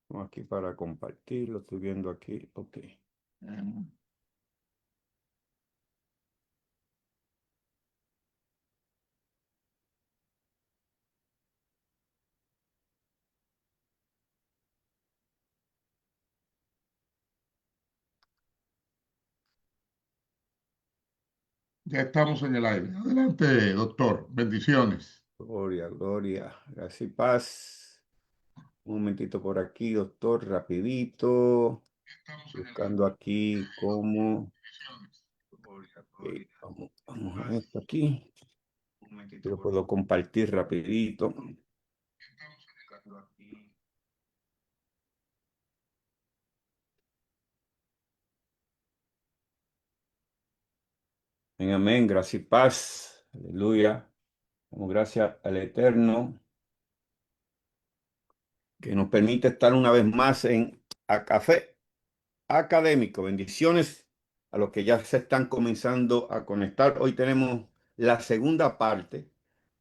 Vamos aquí para compartir, lo estoy viendo aquí. Ok. Ya estamos en el aire. Adelante, doctor. Bendiciones. Gloria, gloria. Gracias y paz. Un momentito por aquí, doctor, rapidito. Estamos en el aire. Buscando aquí cómo. Bendiciones. Vamos a esto aquí. Un momentito, Lo por puedo favor. compartir rapidito. Estamos en el aire. En amén, gracias y paz. Aleluya. Damos gracias al Eterno que nos permite estar una vez más en A Café Académico. Bendiciones a los que ya se están comenzando a conectar. Hoy tenemos la segunda parte.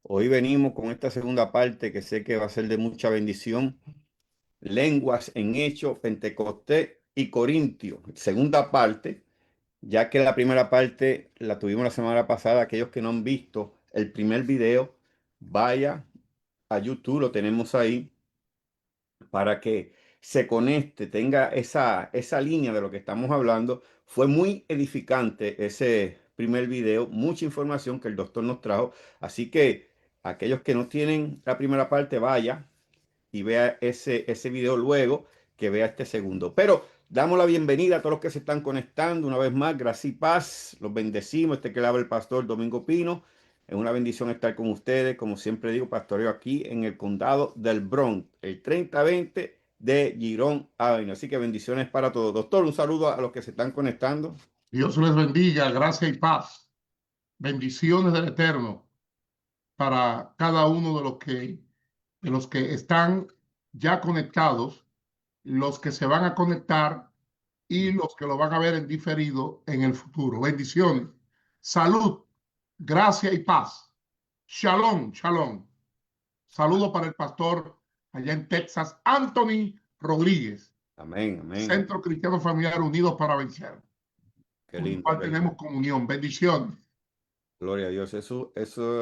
Hoy venimos con esta segunda parte que sé que va a ser de mucha bendición. Lenguas en Hechos, Pentecostés y Corintios. Segunda parte, ya que la primera parte la tuvimos la semana pasada. Aquellos que no han visto el primer video, vaya a YouTube, lo tenemos ahí para que se conecte, tenga esa línea de lo que estamos hablando. Fue muy edificante ese primer video, mucha información que el doctor nos trajo. Así que aquellos que no tienen la primera parte, vaya y vea ese video luego que vea este segundo. Pero damos la bienvenida a todos los que se están conectando una vez más. Gracias y paz. Los bendecimos. Este que le habla el pastor Domingo Pino. Es una bendición estar con ustedes. Como siempre digo, pastoreo aquí en el condado del Bronx, el 3020 de Girón Avenue. Así que bendiciones para todos. Doctor, un saludo a los que se están conectando. Dios les bendiga, gracia y paz. Bendiciones del Eterno para cada uno de los que están ya conectados, los que se van a conectar y los que lo van a ver en diferido en el futuro. Bendiciones, salud, gracia y paz. Shalom, shalom. Saludo para el pastor allá en Texas, Anthony Rodríguez, Amén, amén. Centro Cristiano Familiar Unidos para Vencer, Qué con el lindo, cual qué tenemos lindo. comunión. Bendiciones. Gloria a Dios. Eso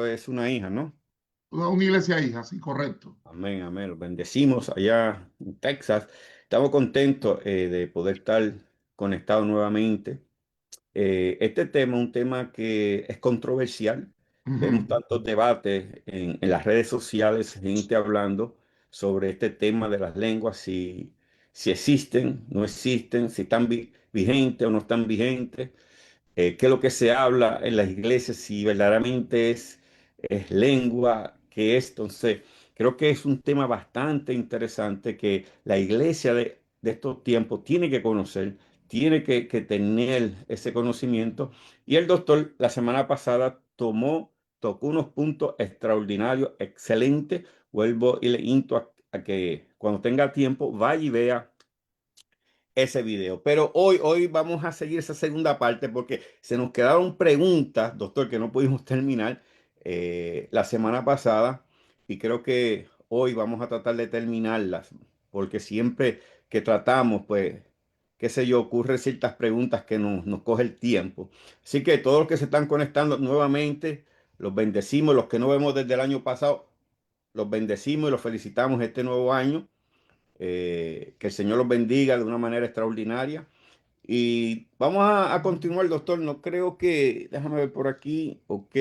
es una hija, ¿no? Una iglesia hija, sí, correcto. Amén, amén. Los bendecimos allá en Texas. Estamos contentos de poder estar conectados nuevamente. Este tema es un tema que es controversial. Vemos Ujú. tantos debates en las redes sociales, gente hablando sobre este tema de las lenguas, si existen, no existen, si están vigentes o no están vigentes, qué es lo que se habla en las iglesias, si verdaderamente es lengua, qué es. Entonces, creo que es un tema bastante interesante que la iglesia de estos tiempos tiene que conocer, tiene que tener ese conocimiento. Y el doctor la semana pasada tocó unos puntos extraordinarios, excelentes. Vuelvo y le insto a que cuando tenga tiempo vaya y vea ese video. Pero hoy vamos a seguir esa segunda parte porque se nos quedaron preguntas, doctor, que no pudimos terminar la semana pasada y creo que hoy vamos a tratar de terminarlas porque siempre que tratamos, pues, qué sé yo, ocurren ciertas preguntas que nos coge el tiempo. Así que todos los que se están conectando nuevamente, los bendecimos, los que no vemos desde el año pasado, los bendecimos y los felicitamos este nuevo año. Que el Señor los bendiga de una manera extraordinaria. Y vamos a continuar, doctor. No creo que, déjame ver por aquí. Ok,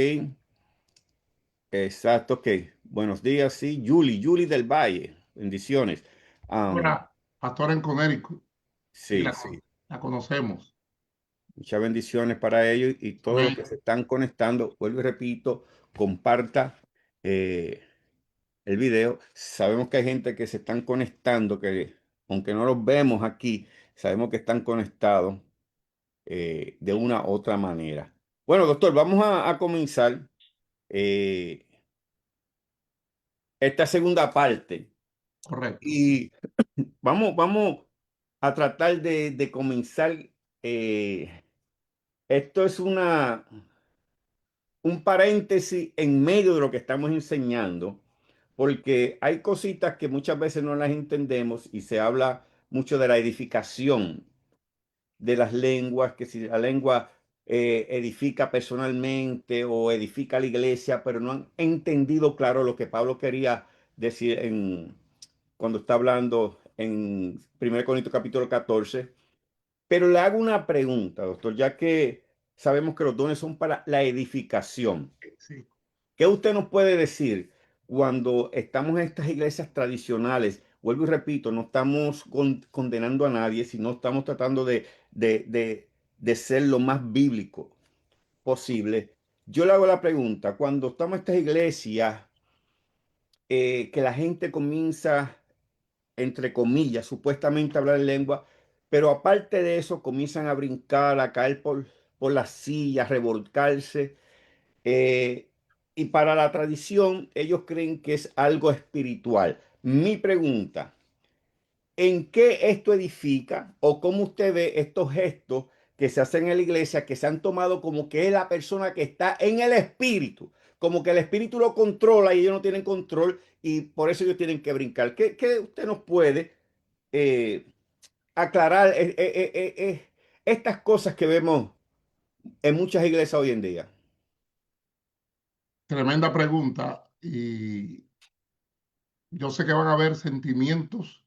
exacto, ok. Buenos días, sí. Julie del Valle. Bendiciones. Am, Ahora, pastor en Connecticut, sí, sí, sí. la conocemos. Muchas bendiciones para ellos y todos los Amén. que se están conectando. Vuelvo y repito, comparta el video. Sabemos que hay gente que se están conectando, que aunque no los vemos aquí, sabemos que están conectados de una u otra manera. Bueno, doctor, vamos a comenzar eh, esta segunda parte Correcto. y vamos a tratar de comenzar. eh, Esto es un paréntesis en medio de lo que estamos enseñando, porque hay cositas que muchas veces no las entendemos y se habla mucho de la edificación de las lenguas, que si la lengua edifica personalmente o edifica la iglesia, pero no han entendido claro lo que Pablo quería decir cuando está hablando en 1 Corintios capítulo 14. Pero le hago una pregunta, doctor, ya que sabemos que los dones son para la edificación. Sí, ¿Qué usted nos puede decir cuando estamos en estas iglesias tradicionales? Vuelvo y repito, no estamos condenando a nadie, sino estamos tratando de ser lo más bíblico posible. Yo le hago la pregunta, cuando estamos en estas iglesias, que la gente comienza, entre comillas, supuestamente a hablar en lengua, pero aparte de eso comienzan a brincar, a caer por las sillas, revolcarse. Eh, y para la tradición, ellos creen que es algo espiritual. Mi pregunta, ¿en qué esto edifica o cómo usted ve estos gestos que se hacen en la iglesia que se han tomado como que es la persona que está en el espíritu? Como que el espíritu lo controla y ellos no tienen control y por eso ellos tienen que brincar. ¿Qué usted nos puede eh, aclarar estas cosas que vemos en muchas iglesias hoy en día? tremenda pregunta. Y yo sé que van a haber sentimientos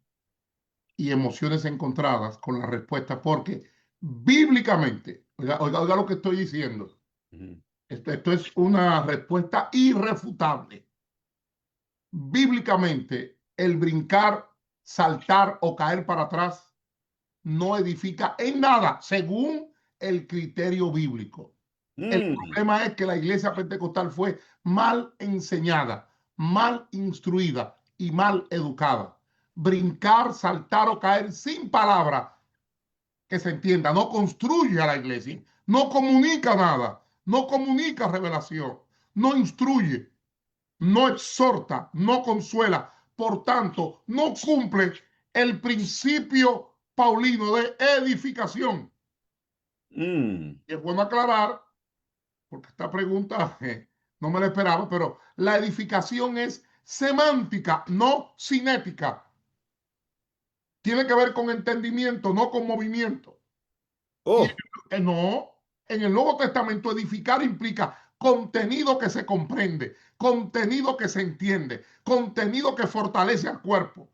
y emociones encontradas con la respuesta, porque bíblicamente, oiga lo que estoy diciendo, Ujú. esto es una respuesta irrefutable. Bíblicamente, el brincar, saltar o caer para atrás no edifica en nada, según el criterio bíblico. El Mm, problema es que la iglesia pentecostal fue mal enseñada, mal instruida y mal educada. Brincar, saltar o caer sin palabra que se entienda, no construye a la iglesia, no comunica nada, no comunica revelación, no instruye, no exhorta, no consuela. Por tanto, no cumple el principio paulino de edificación. mm, Y es bueno aclarar, porque esta pregunta no me la esperaba, pero la edificación es semántica, no cinética. Tiene que ver con entendimiento, no con movimiento. Y oh, no, en el Nuevo Testamento edificar implica contenido que se comprende, contenido que se entiende, contenido que fortalece al cuerpo.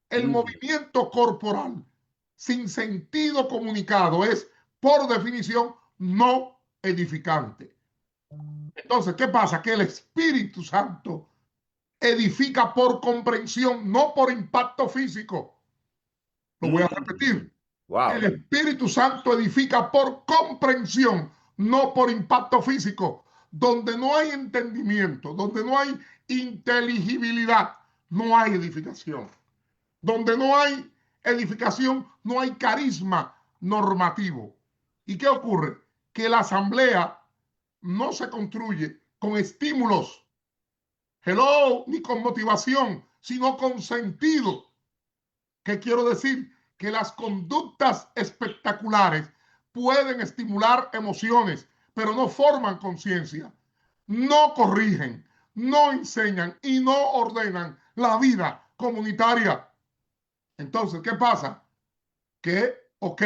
El mm, movimiento corporal sin sentido comunicado es, por definición, no edificante. Entonces, ¿qué pasa? Que el Espíritu Santo edifica por comprensión, no por impacto físico. Lo voy a mm. repetir. El Wow. Espíritu Santo edifica por comprensión, no por impacto físico. Donde no hay entendimiento, donde no hay inteligibilidad, no hay edificación. Donde no hay edificación, no hay carisma normativo. ¿Y qué ocurre? Que la asamblea no se construye con estímulos, hello, ni con motivación, sino con sentido. ¿Qué quiero decir? Que las conductas espectaculares pueden estimular emociones, pero no forman conciencia, no corrigen, no enseñan y no ordenan la vida comunitaria. Entonces, ¿qué pasa? Que, ok,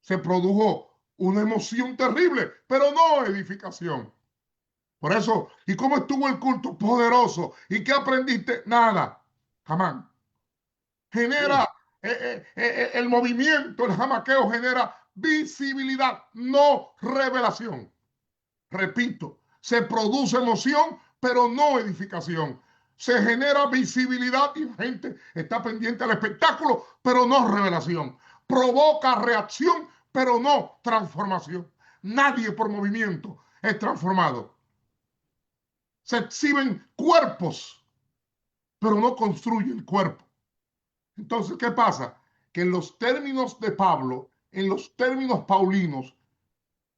se produjo una emoción terrible, pero no edificación. Por eso, ¿y cómo estuvo el culto? Poderoso. ¿Y qué aprendiste? Nada. Jamás. Genera Mm, el movimiento, el jamaqueo genera visibilidad, no revelación. Repito, se produce emoción, pero no edificación. Se genera visibilidad y la gente está pendiente al espectáculo, pero no revelación. Provoca reacción, pero no transformación. Nadie por movimiento es transformado. Se exhiben cuerpos, pero no construyen cuerpo. Entonces, ¿qué pasa? Que en los términos de Pablo, en los términos paulinos,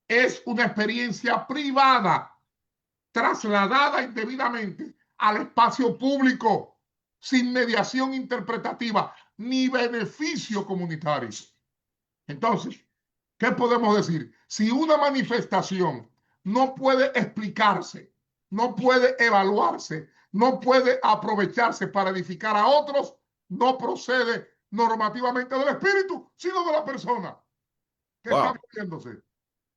es una experiencia privada trasladada indebidamente al espacio público, sin mediación interpretativa ni beneficio comunitario. Entonces, ¿qué podemos decir? Si una manifestación no puede explicarse, no puede evaluarse, no puede aprovecharse para edificar a otros, no procede normativamente del espíritu, sino de la persona que está Wow. moviéndose,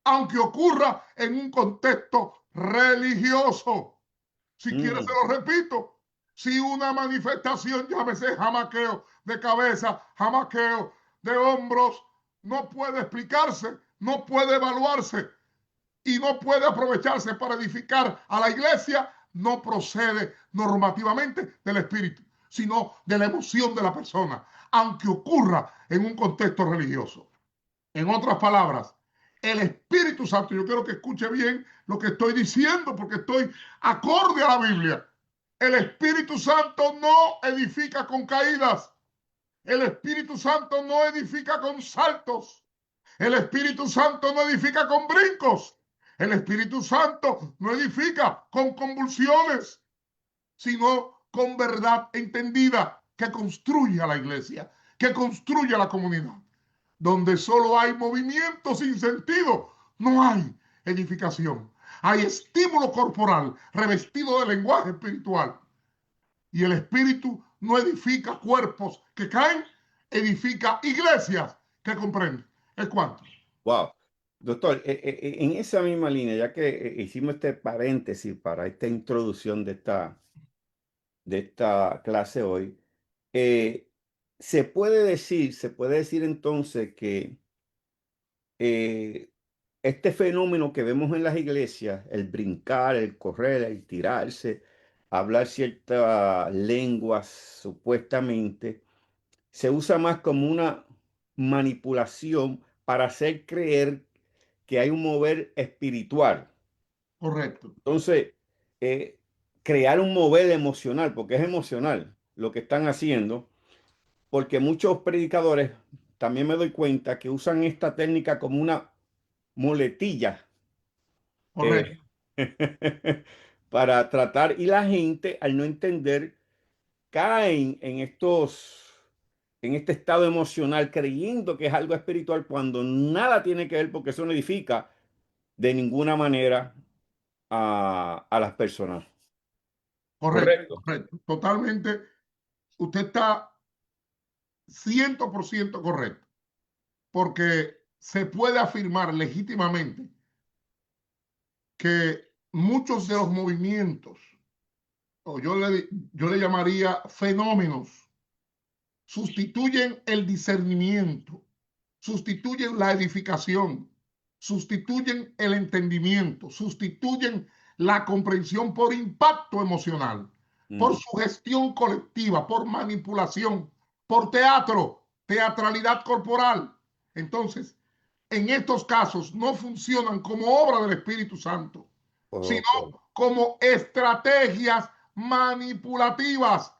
aunque ocurra en un contexto religioso. Si quieres, se Mm, lo repito. Si una manifestación, llámese jamaqueo de cabeza, jamaqueo de hombros, no puede explicarse, no puede evaluarse y no puede aprovecharse para edificar a la iglesia, no procede normativamente del espíritu, sino de la emoción de la persona, aunque ocurra en un contexto religioso. En otras palabras, el Espíritu Santo, yo quiero que escuche bien lo que estoy diciendo porque estoy acorde a la Biblia. El Espíritu Santo no edifica con caídas. El Espíritu Santo no edifica con saltos. El Espíritu Santo no edifica con brincos. El Espíritu Santo no edifica con convulsiones, sino con verdad entendida que construye a la iglesia, que construye a la comunidad. Donde solo hay movimiento sin sentido, no hay edificación. Hay estímulo corporal revestido de lenguaje espiritual. Y el espíritu no edifica cuerpos que caen, edifica iglesias que comprenden. ¿Es cuánto? wow. Doctor, en esa misma línea, ya que hicimos este paréntesis para esta introducción de esta clase hoy, eh, se puede decir entonces que eh, este fenómeno que vemos en las iglesias, el brincar, el correr, el tirarse, hablar ciertas lenguas supuestamente, se usa más como una manipulación para hacer creer que hay un mover espiritual. Correcto, Entonces, eh, crear un mover emocional, porque es emocional lo que están haciendo, porque muchos predicadores, también me doy cuenta que usan esta técnica como una muletilla correcto, eh, para tratar, y la gente al no entender caen en este estado emocional creyendo que es algo espiritual cuando nada tiene que ver porque eso no edifica de ninguna manera a las personas. correcto, Correcto. correcto. Totalmente, usted está 100% correcto, porque se puede afirmar legítimamente que muchos de los movimientos, o yo le llamaría fenómenos, sustituyen el discernimiento, sustituyen la edificación, sustituyen el entendimiento, sustituyen la comprensión por impacto emocional, por Mm, sugestión colectiva, por manipulación, por teatro, teatralidad corporal. Entonces, en estos casos no funcionan como obra del Espíritu Santo, sino ok. como estrategias manipulativas,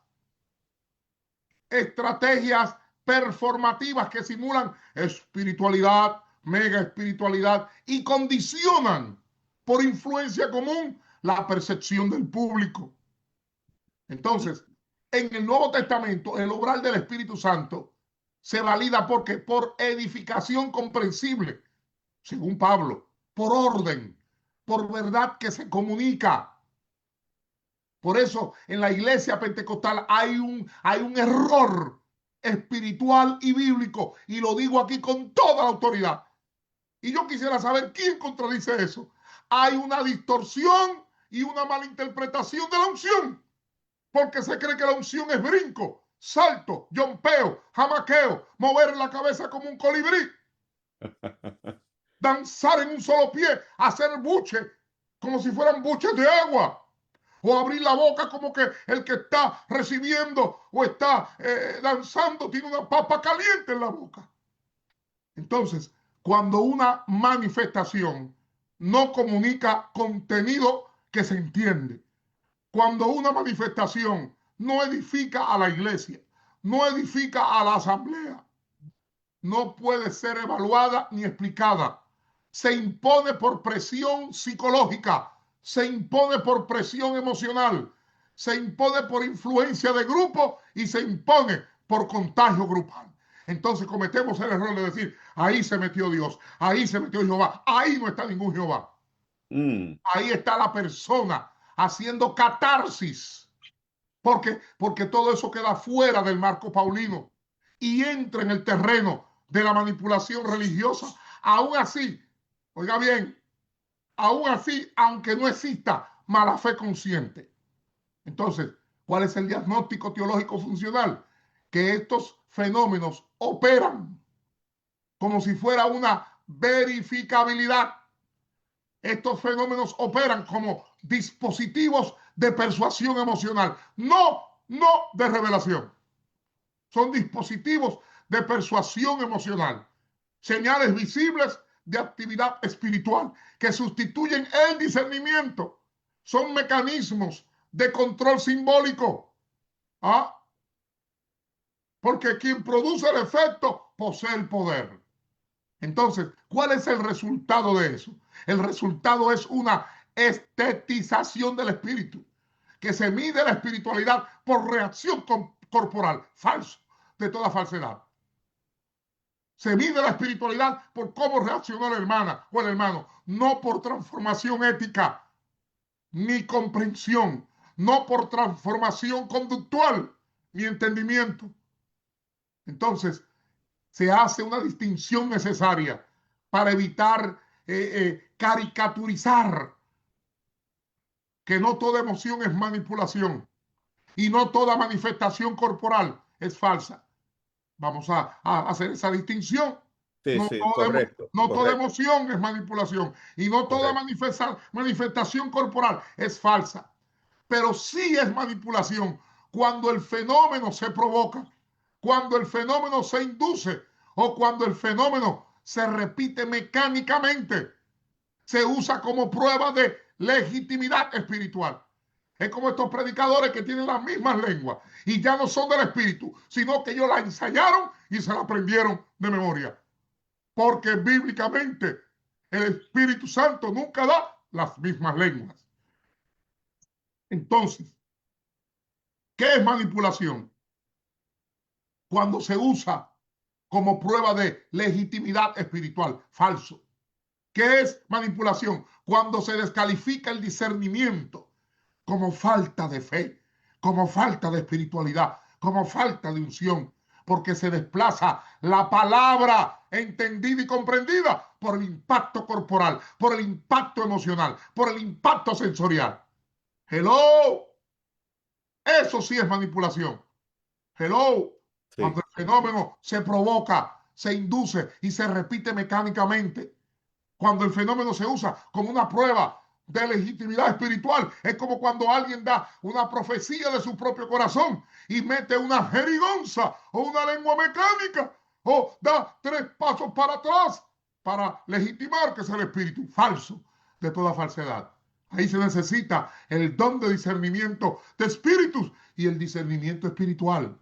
estrategias performativas que simulan espiritualidad, mega espiritualidad y condicionan por influencia común la percepción del público. Entonces, en el Nuevo Testamento, el obrar del Espíritu Santo se valida porque por edificación comprensible, según Pablo, por orden, por verdad que se comunica. Por eso en la iglesia pentecostal hay un error espiritual y bíblico, y lo digo aquí con toda la autoridad. Y yo quisiera saber quién contradice eso. Hay una distorsión y una malinterpretación de la unción, porque se cree que la unción es brinco, salto, yompeo, jamaqueo, mover la cabeza como un colibrí, danzar en un solo pie, hacer buche como si fueran buches de agua, o abrir la boca como que el que está recibiendo o está danzando tiene una papa caliente en la boca. Entonces, cuando una manifestación no comunica contenido que se entiende, cuando una manifestación no edifica a la iglesia, no edifica a la asamblea, no puede ser evaluada ni explicada. Se impone por presión psicológica, se impone por presión emocional, se impone por influencia de grupo y se impone por contagio grupal. Entonces cometemos el error de decir, ahí se metió Dios, ahí se metió Jehová, ahí no está ningún Jehová. Mm, Ahí está la persona haciendo catarsis Porque todo eso queda fuera del marco paulino y entra en el terreno de la manipulación religiosa. Aún así, oiga bien, aún así, aunque no exista mala fe consciente. Entonces, ¿cuál es el diagnóstico teológico funcional? Que estos fenómenos operan como si fuera una verificabilidad. Estos fenómenos operan como dispositivos de persuasión emocional, no de revelación. Son dispositivos de persuasión emocional, señales visibles de actividad espiritual que sustituyen el discernimiento. Son mecanismos de control simbólico. ¿Ah? Porque quien produce el efecto posee el poder. Entonces, ¿cuál es el resultado de eso? El resultado es una estetización del espíritu, que se mide la espiritualidad por reacción corporal, falso, de toda falsedad. Se mide la espiritualidad por cómo reaccionó la hermana o el hermano, no por transformación ética, ni comprensión, no por transformación conductual, ni entendimiento. Entonces, se hace una distinción necesaria para evitar caricaturizar que no toda emoción es manipulación y no toda manifestación corporal es falsa. Vamos a hacer esa distinción. Sí, No sí, toda, correcto, no toda correcto, emoción es manipulación y no toda correcto. manifestación corporal es falsa. Pero sí es manipulación cuando el fenómeno se provoca, cuando el fenómeno se induce o cuando el fenómeno se repite mecánicamente, se usa como prueba de legitimidad espiritual. Es como estos predicadores que tienen las mismas lenguas y ya no son del espíritu, sino que ellos la ensayaron y se la aprendieron de memoria. Porque bíblicamente el Espíritu Santo nunca da las mismas lenguas. Entonces, ¿qué es manipulación? Cuando se usa como prueba de legitimidad espiritual. Falso. ¿Qué es manipulación? Cuando se descalifica el discernimiento como falta de fe, como falta de espiritualidad, como falta de unción, porque se desplaza la palabra entendida y comprendida por el impacto corporal, por el impacto emocional, por el impacto sensorial. Hello, eso sí es manipulación. Hello, cuando Sí. el fenómeno se provoca, se induce y se repite mecánicamente, cuando el fenómeno se usa como una prueba de legitimidad espiritual, es como cuando alguien da una profecía de su propio corazón y mete una jerigonza o una lengua mecánica o da 3 pasos para atrás para legitimar que es el espíritu falso de toda falsedad. Ahí se necesita el don de discernimiento de espíritus y el discernimiento espiritual.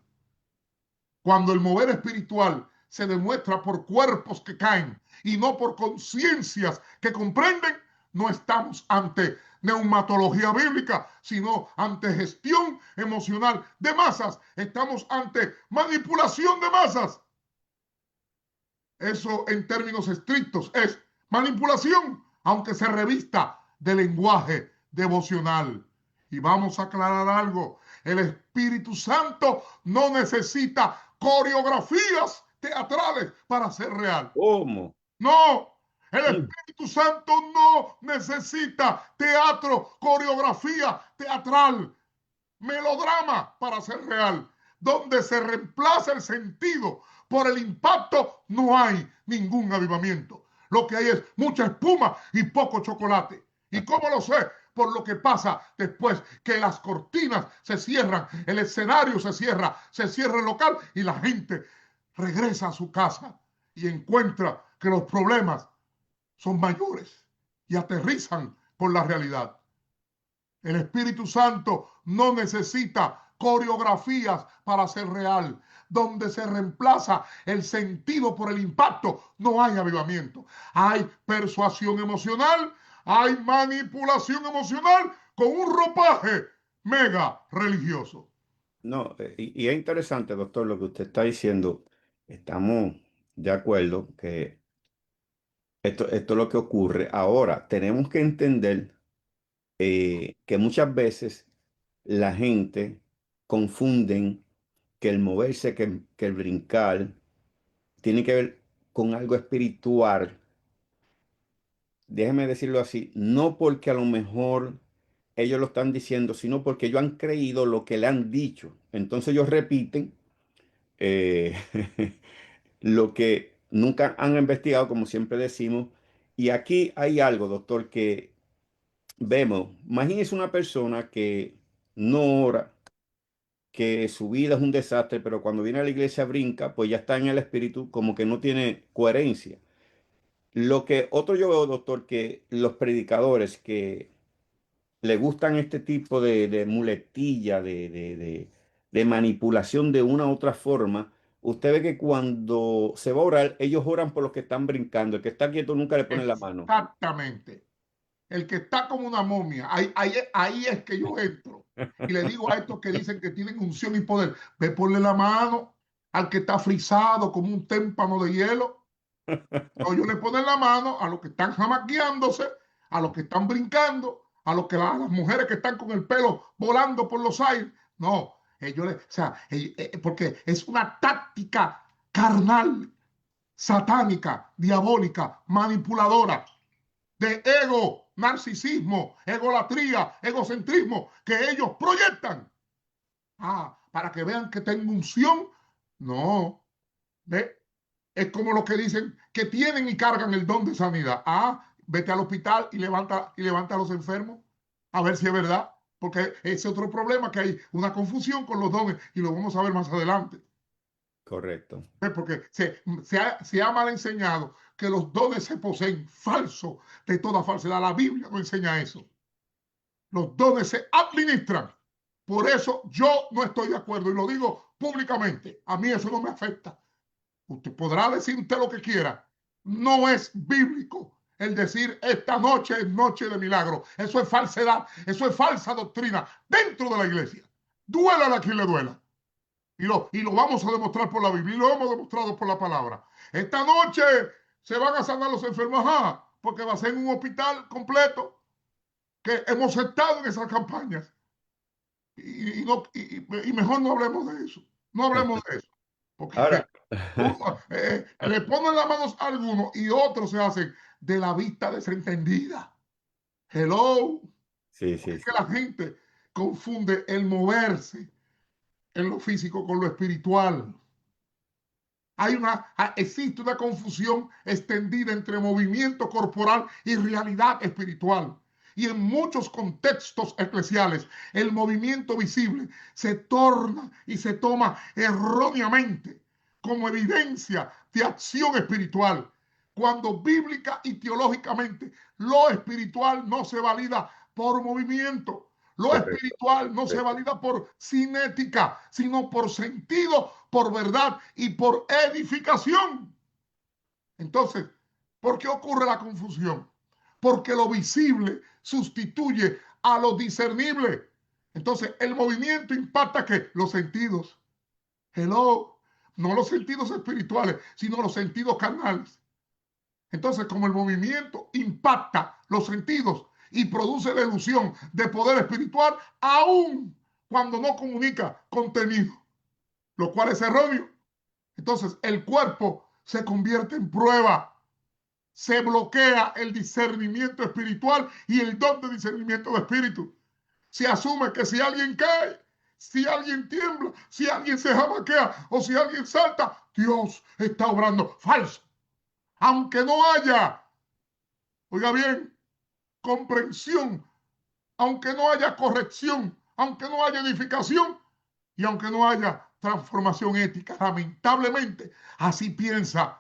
Cuando el mover espiritual se demuestra por cuerpos que caen y no por conciencias que comprenden, no estamos ante neumatología bíblica, sino ante gestión emocional de masas. Estamos ante manipulación de masas. Eso en términos estrictos es manipulación, aunque se revista de lenguaje devocional. Y vamos a aclarar algo. El Espíritu Santo no necesita coreografías teatrales para ser real. ¿Cómo? No, el Mm. Espíritu Santo no necesita teatro, coreografía teatral, melodrama para ser real. Donde se reemplaza el sentido por el impacto, no hay ningún avivamiento. Lo que hay es mucha espuma y poco chocolate. ¿Y cómo lo sé? Por lo que pasa después que las cortinas se cierran, el escenario se cierra el local y la gente regresa a su casa y encuentra que los problemas son mayores y aterrizan por la realidad. El Espíritu Santo no necesita coreografías para ser real. Donde se reemplaza el sentido por el impacto, no hay avivamiento. Hay persuasión emocional, hay manipulación emocional con un ropaje mega religioso. No, y es interesante, doctor, lo que usted está diciendo. Estamos de acuerdo que esto es lo que ocurre. Ahora, tenemos que entender que muchas veces la gente confunden que el moverse, que el brincar, tiene que ver con algo espiritual. Déjeme decirlo así, no porque a lo mejor ellos lo están diciendo, sino porque ellos han creído lo que le han dicho. Entonces ellos repiten eh, lo que nunca han investigado, como siempre decimos. Y aquí hay algo, doctor, que vemos. Imagínese una persona que no ora, que su vida es un desastre, pero cuando viene a la iglesia brinca, pues ya está en el espíritu, como que no tiene coherencia. Lo que otro yo veo, doctor, que los predicadores que le gustan este tipo de muletilla, de manipulación de una u otra forma, usted ve que cuando se va a orar, ellos oran por los que están brincando. El que está quieto nunca le pone la mano. Exactamente. El que está como una momia, ahí es que yo entro y le digo a estos que dicen que tienen unción y poder, ve ponle la mano al que está frisado como un témpano de hielo. No, yo le ponen la mano a los que están jamaqueándose, a los que están brincando, a las mujeres que están con el pelo volando por los aires. No, o sea, porque es una táctica carnal, satánica, diabólica, manipuladora, de ego, narcisismo, egolatría, egocentrismo, que ellos proyectan. Para que vean que tengo unción. No, ¿ve? Es como los que dicen que tienen y cargan el don de sanidad. Vete al hospital y levanta a los enfermos. A ver si es verdad. Porque ese es otro problema, que hay una confusión con los dones y lo vamos a ver más adelante. Correcto. Porque se ha mal enseñado que los dones se poseen, falso de toda falsedad. La Biblia no enseña eso. Los dones se administran. Por eso yo no estoy de acuerdo y lo digo públicamente. A mí eso no me afecta. Usted podrá decir usted lo que quiera. No es bíblico el decir esta noche es noche de milagro. Eso es falsedad. Eso es falsa doctrina dentro de la iglesia. Duela a quien le duela. Y lo vamos a demostrar por la Biblia y lo hemos demostrado por la palabra. Esta noche se van a sanar los enfermos, porque va a ser un hospital completo, que hemos estado en esas campañas. Y mejor no hablemos de eso. No hablemos de eso. Porque Ahora, le ponen las manos a algunos y otros se hacen de la vista desentendida. Hello. sí, Porque sí, es que sí. la gente confunde el moverse en lo físico con lo espiritual. Existe una confusión extendida entre movimiento corporal y realidad espiritual. Y en muchos contextos eclesiales, el movimiento visible se torna y se toma erróneamente como evidencia de acción espiritual, cuando bíblica y teológicamente lo espiritual no se valida por movimiento. Lo Correcto, espiritual no se correcto. valida por cinética, sino por sentido, por verdad y por edificación. Entonces, ¿por qué ocurre la confusión? Porque lo visible sustituye a lo discernible. Entonces, el movimiento impacta ¿qué? Los sentidos. Hello. No los sentidos espirituales, sino los sentidos carnales. Entonces, como el movimiento impacta los sentidos y produce la ilusión de poder espiritual, aún cuando no comunica contenido, lo cual es erróneo. Entonces, el cuerpo se convierte en prueba, se bloquea el discernimiento espiritual y el don de discernimiento de espíritu. Se asume que si alguien cae, si alguien tiembla, si alguien se jamaquea o si alguien salta, Dios está obrando. Falso. Aunque no haya, oiga bien, comprensión, aunque no haya corrección, aunque no haya edificación y aunque no haya transformación ética. Lamentablemente, así piensa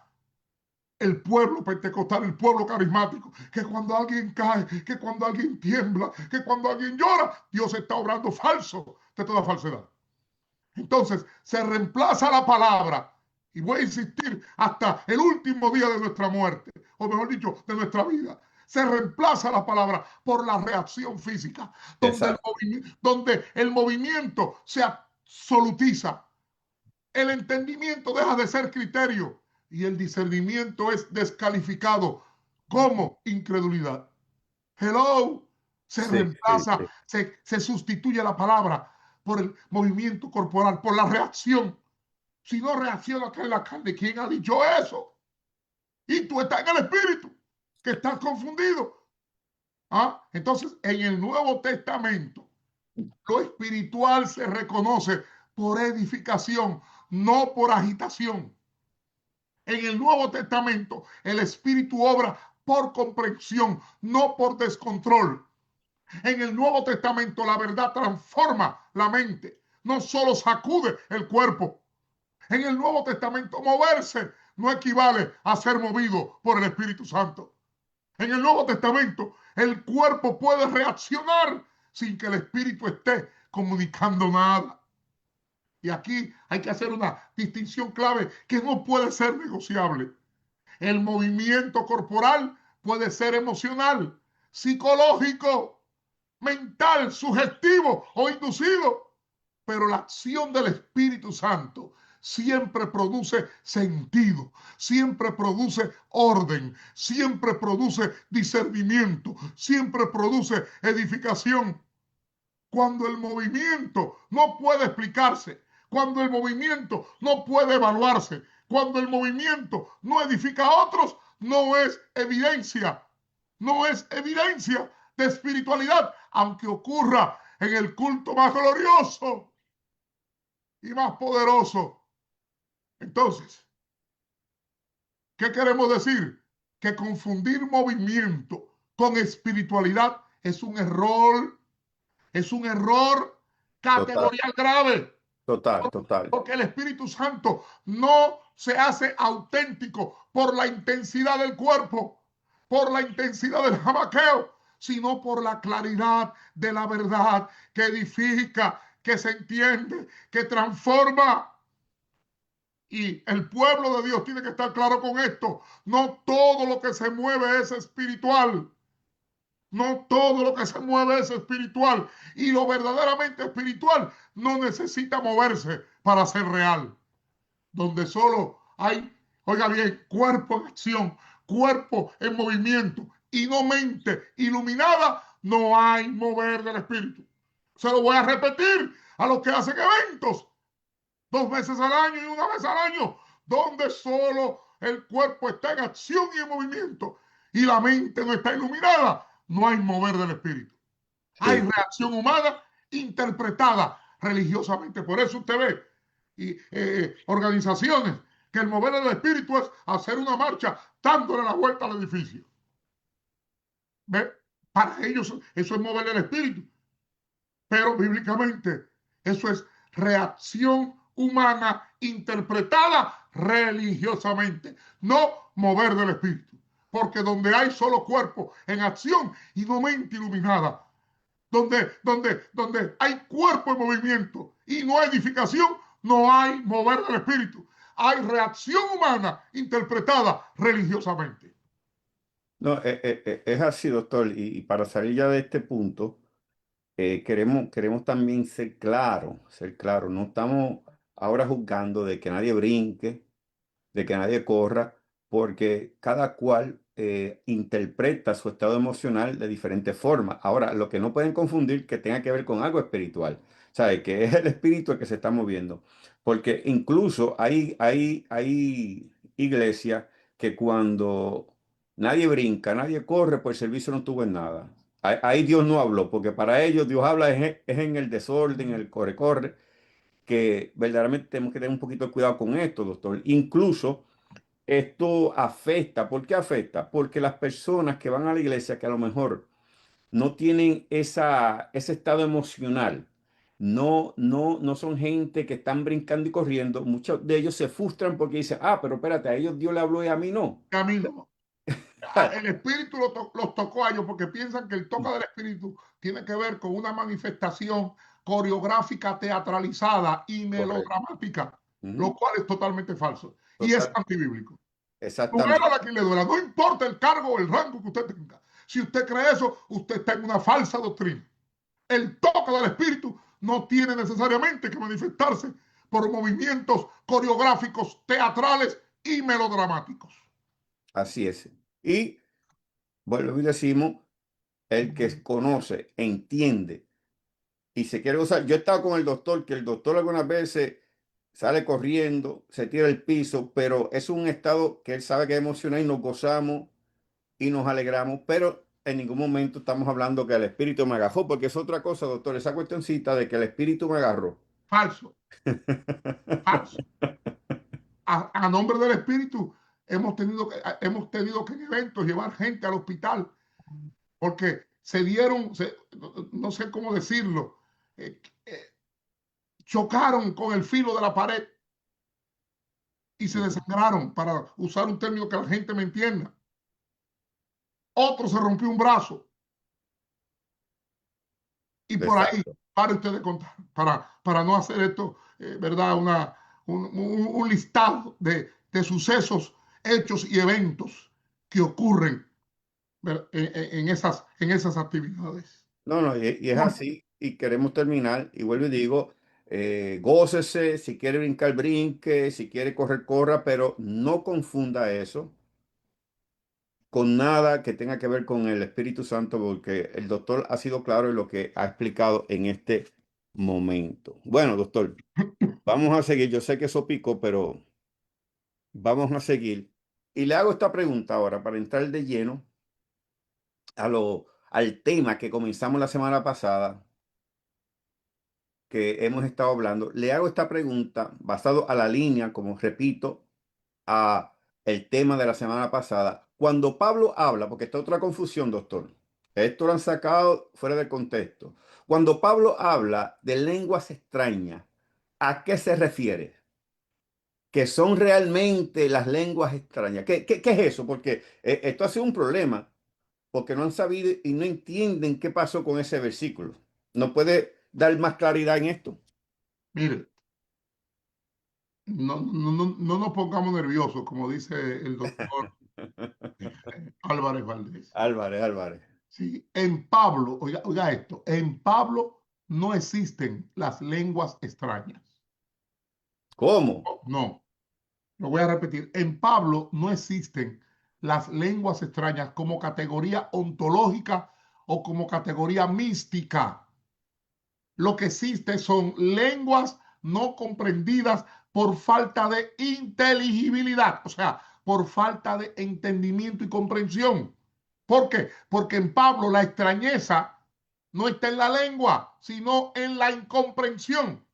el pueblo pentecostal, el pueblo carismático, que cuando alguien cae, que cuando alguien tiembla, que cuando alguien llora, Dios está obrando falso de toda falsedad. Entonces, se reemplaza la palabra, y voy a insistir hasta el último día de nuestra muerte, o mejor dicho, de nuestra vida. Se reemplaza la palabra por la reacción física, Exacto. donde el movimiento se absolutiza, el entendimiento deja de ser criterio y el discernimiento es descalificado como incredulidad. Hello, se Sí, sí, reemplaza, sí. se sustituye la palabra por el movimiento corporal, por la reacción. Si no reacciona acá en la carne, ¿quién ha dicho eso? Y tú estás en el espíritu, que estás confundido. ¿Ah? Entonces, en el Nuevo Testamento, lo espiritual se reconoce por edificación, no por agitación. En el Nuevo Testamento, el Espíritu obra por comprensión, no por descontrol. En el Nuevo Testamento, la verdad transforma la mente, no solo sacude el cuerpo. En el Nuevo Testamento, moverse no equivale a ser movido por el Espíritu Santo. En el Nuevo Testamento, el cuerpo puede reaccionar sin que el Espíritu esté comunicando nada. Y aquí hay que hacer una distinción clave que no puede ser negociable. El movimiento corporal puede ser emocional, psicológico, mental, sugestivo o inducido, pero la acción del Espíritu Santo siempre produce sentido, siempre produce orden, siempre produce discernimiento, siempre produce edificación. Cuando el movimiento no puede explicarse, cuando el movimiento no puede evaluarse, cuando el movimiento no edifica a otros, no es evidencia de espiritualidad, aunque ocurra en el culto más glorioso y más poderoso. Entonces, ¿qué queremos decir? Que confundir movimiento con espiritualidad es un error Total, categorial grave. total, total. Porque el Espíritu Santo no se hace auténtico por la intensidad del cuerpo, por la intensidad del jamaqueo, sino por la claridad de la verdad que edifica, que se entiende, que transforma. Y el pueblo de Dios tiene que estar claro con esto. No todo lo que se mueve es espiritual. No todo lo que se mueve es espiritual. Y lo verdaderamente espiritual no necesita moverse para ser real. Donde solo hay, oiga bien, cuerpo en acción, cuerpo en movimiento y no mente iluminada, no hay mover del espíritu. Se lo voy a repetir a los que hacen eventos 2 veces al año y una vez al año, donde solo el cuerpo está en acción y en movimiento y la mente no está iluminada, no hay mover del espíritu. Hay Sí, reacción humana interpretada religiosamente. Por eso usted ve organizaciones que el mover del espíritu es hacer una marcha dándole la vuelta al edificio. ¿Ve? Para ellos eso es mover el espíritu. Pero bíblicamente eso es reacción humana interpretada religiosamente, no mover del espíritu. Porque donde hay solo cuerpo en acción y no mente iluminada, donde hay cuerpo en movimiento y no hay edificación, no hay mover del espíritu. Hay reacción humana interpretada religiosamente. no, es así, doctor. Y para salir ya de este punto, queremos también ser claros. No estamos ahora juzgando de que nadie brinque, de que nadie corra, porque cada cual interpreta su estado emocional de diferente forma. Ahora, lo que no pueden confundir que tenga que ver con algo espiritual, ¿sabe? Que es el espíritu el que se está moviendo. Porque incluso hay iglesias que cuando nadie brinca, nadie corre, pues el servicio no tuvo en nada. Ahí Dios no habló, porque para ellos Dios habla es en el desorden, en el corre-corre, que verdaderamente tenemos que tener un poquito de cuidado con esto, doctor. Incluso esto afecta. ¿Por qué afecta? Porque las personas que van a la iglesia, que a lo mejor no tienen ese estado emocional, no son gente que están brincando y corriendo, muchos de ellos se frustran porque dicen, ah, pero espérate, a ellos Dios le habló y a mí no. Camino. El espíritu los tocó a ellos porque piensan que el toque del espíritu tiene que ver con una manifestación coreográfica, teatralizada y Correcto. melodramática, lo Ujú. cual es totalmente falso y es Total. antibíblico. Duela Exactamente. la que le duela, no importa el cargo o el rango que usted tenga. Si usted cree eso, usted está en una falsa doctrina. El toque del espíritu no tiene necesariamente que manifestarse por movimientos coreográficos, teatrales y melodramáticos. Así es. Y vuelvo y decimos, el que conoce, entiende y se quiere gozar. Yo he estado con el doctor, que el doctor algunas veces sale corriendo, se tira al piso, pero es un estado que él sabe que es emocional y nos gozamos y nos alegramos, pero en ningún momento estamos hablando que el espíritu me agarró, porque es otra cosa, doctor, esa cuestioncita de que el espíritu me agarró. Falso, falso. A nombre del Espíritu hemos tenido que en eventos llevar gente al hospital porque no sé cómo decirlo, eh, eh, chocaron con el filo de la pared y se desangraron, para usar un término que la gente me entienda. Otro se rompió un brazo y por ahí, Exacto. para ustedes contar, para no hacer esto, ¿verdad? Un listado de sucesos, hechos y eventos que ocurren en esas actividades. No, no, y es así, y queremos terminar, y vuelvo y digo, gócese, si quiere brincar, brinque, si quiere correr, corra, pero no confunda eso con nada que tenga que ver con el Espíritu Santo, porque el doctor ha sido claro en lo que ha explicado en este momento. Bueno, doctor, vamos a seguir. Yo sé que eso picó, pero vamos a seguir. Y le hago esta pregunta ahora para entrar de lleno al tema que comenzamos la semana pasada, que hemos estado hablando. Le hago esta pregunta basado a la línea, como repito, a el tema de la semana pasada. Cuando Pablo habla, porque está otra confusión, doctor. Esto lo han sacado fuera de contexto. Cuando Pablo habla de lenguas extrañas, ¿a qué se refiere? ¿Que son realmente las lenguas extrañas? ¿Qué es eso? Porque esto ha sido un problema, porque no han sabido y no entienden qué pasó con ese versículo. ¿No puede dar más claridad en esto? Mire, no nos pongamos nerviosos, como dice el doctor Álvarez Valdés. Álvarez, Álvarez. Sí, en Pablo, oiga esto, en Pablo no existen las lenguas extrañas. ¿Cómo? No, lo voy a repetir. En Pablo no existen las lenguas extrañas como categoría ontológica o como categoría mística. Lo que existe son lenguas no comprendidas por falta de inteligibilidad, o sea, por falta de entendimiento y comprensión. ¿Por qué? Porque en Pablo la extrañeza no está en la lengua, sino en la incomprensión.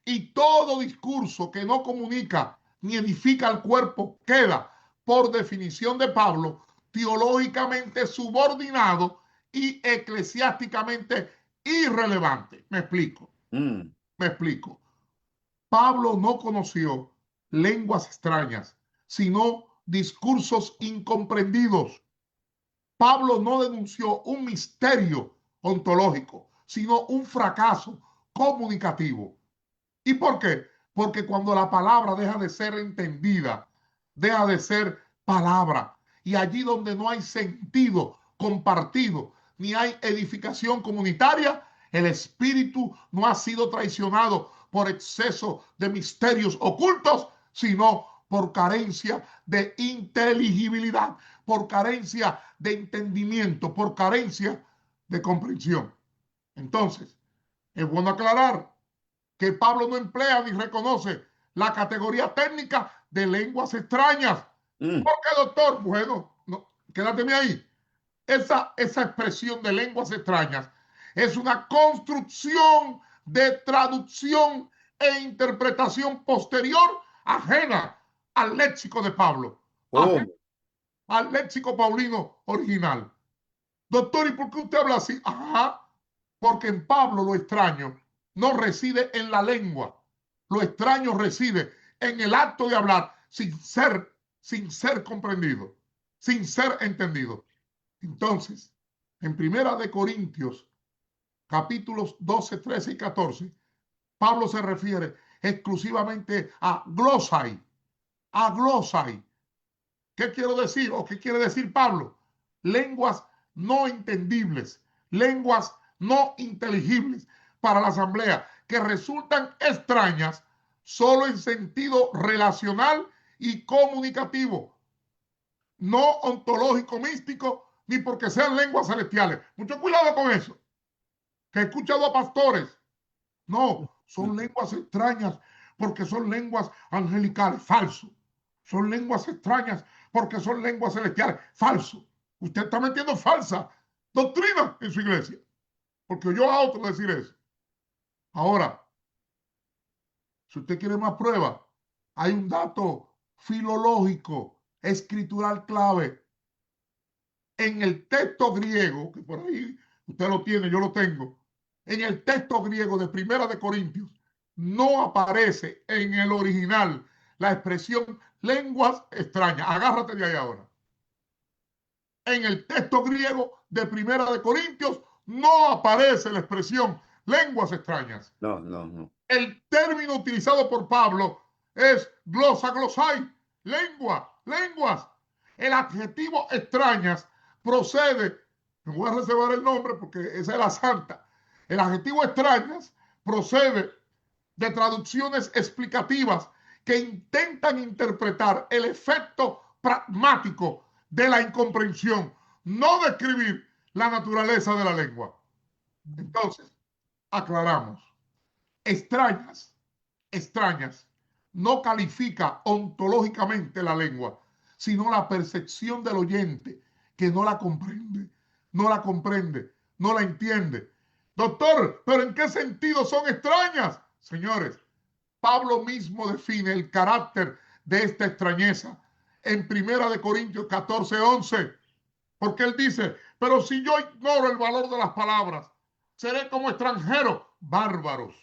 Y todo discurso que no comunica ni edifica al cuerpo queda, por definición de Pablo, teológicamente subordinado y eclesiásticamente irrelevante. Me explico, Mm. me explico. Pablo no conoció lenguas extrañas, sino discursos incomprendidos. Pablo no denunció un misterio ontológico, sino un fracaso comunicativo. ¿Y por qué? Porque cuando la palabra deja de ser entendida, deja de ser palabra. Y allí donde no hay sentido compartido, ni hay edificación comunitaria, el espíritu no ha sido traicionado por exceso de misterios ocultos, sino por carencia de inteligibilidad, por carencia de entendimiento, por carencia de comprensión. Entonces, es bueno aclarar que Pablo no emplea ni reconoce la categoría técnica de lenguas extrañas. Mm. ¿Por qué, doctor? Bueno, no, quédateme ahí. Esa expresión de lenguas extrañas es una construcción de traducción e interpretación posterior ajena al léxico de Pablo, ajena ¿Cómo? al léxico paulino original. Doctor, ¿y por qué usted habla así? Ajá, porque en Pablo lo extraño no reside en la lengua. Lo extraño reside en el acto de hablar sin ser comprendido, sin ser entendido. Entonces, en Primera de Corintios, capítulos 12, 13 y 14, Pablo se refiere exclusivamente a glosai, a glosai. ¿Qué quiero decir o qué quiere decir Pablo? Lenguas no entendibles, lenguas no inteligibles para la asamblea, que resultan extrañas solo en sentido relacional y comunicativo, no ontológico místico, ni porque sean lenguas celestiales. Mucho cuidado con eso. que he escuchado a pastores. No, son lenguas extrañas porque son lenguas angelicales. Falso. Son lenguas extrañas porque son lenguas celestiales. Falso. Usted está metiendo falsa doctrina en su iglesia porque oyó a otro decir eso. Ahora, si usted quiere más pruebas, hay un dato filológico, escritural clave. En el texto griego, que por ahí usted lo tiene, yo lo tengo, en el texto griego de Primera de Corintios, no aparece en el original la expresión lenguas extrañas. Agárrate de ahí ahora. En el texto griego de Primera de Corintios no aparece la expresión lenguas extrañas. No, no, no. El término utilizado por Pablo es glosa, glosai, lengua, lenguas. El adjetivo extrañas procede, me voy a reservar el nombre porque esa es la santa. El adjetivo extrañas procede de traducciones explicativas que intentan interpretar el efecto pragmático de la incomprensión, no describir la naturaleza de la lengua. Entonces, aclaramos. Extrañas, extrañas, no califica ontológicamente la lengua, sino la percepción del oyente que no la comprende, no la comprende, no la entiende. Doctor, ¿pero en qué sentido son extrañas? Señores, Pablo mismo define el carácter de esta extrañeza en Primera de Corintios 14:11, porque él dice, pero si yo ignoro el valor de las palabras, seré como extranjero, bárbaros,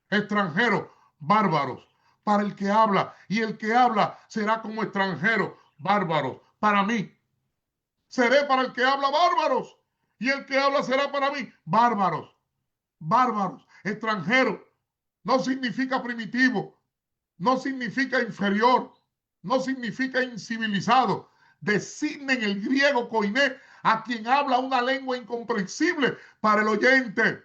extranjeros, bárbaros, para el que habla, y el que habla será como extranjero, bárbaros, para mí. Seré para el que habla bárbaros, y el que habla será para mí, bárbaros, bárbaros, extranjero. No significa primitivo, no significa inferior, no significa incivilizado. Designa en el griego koiné a quien habla una lengua incomprensible para el oyente.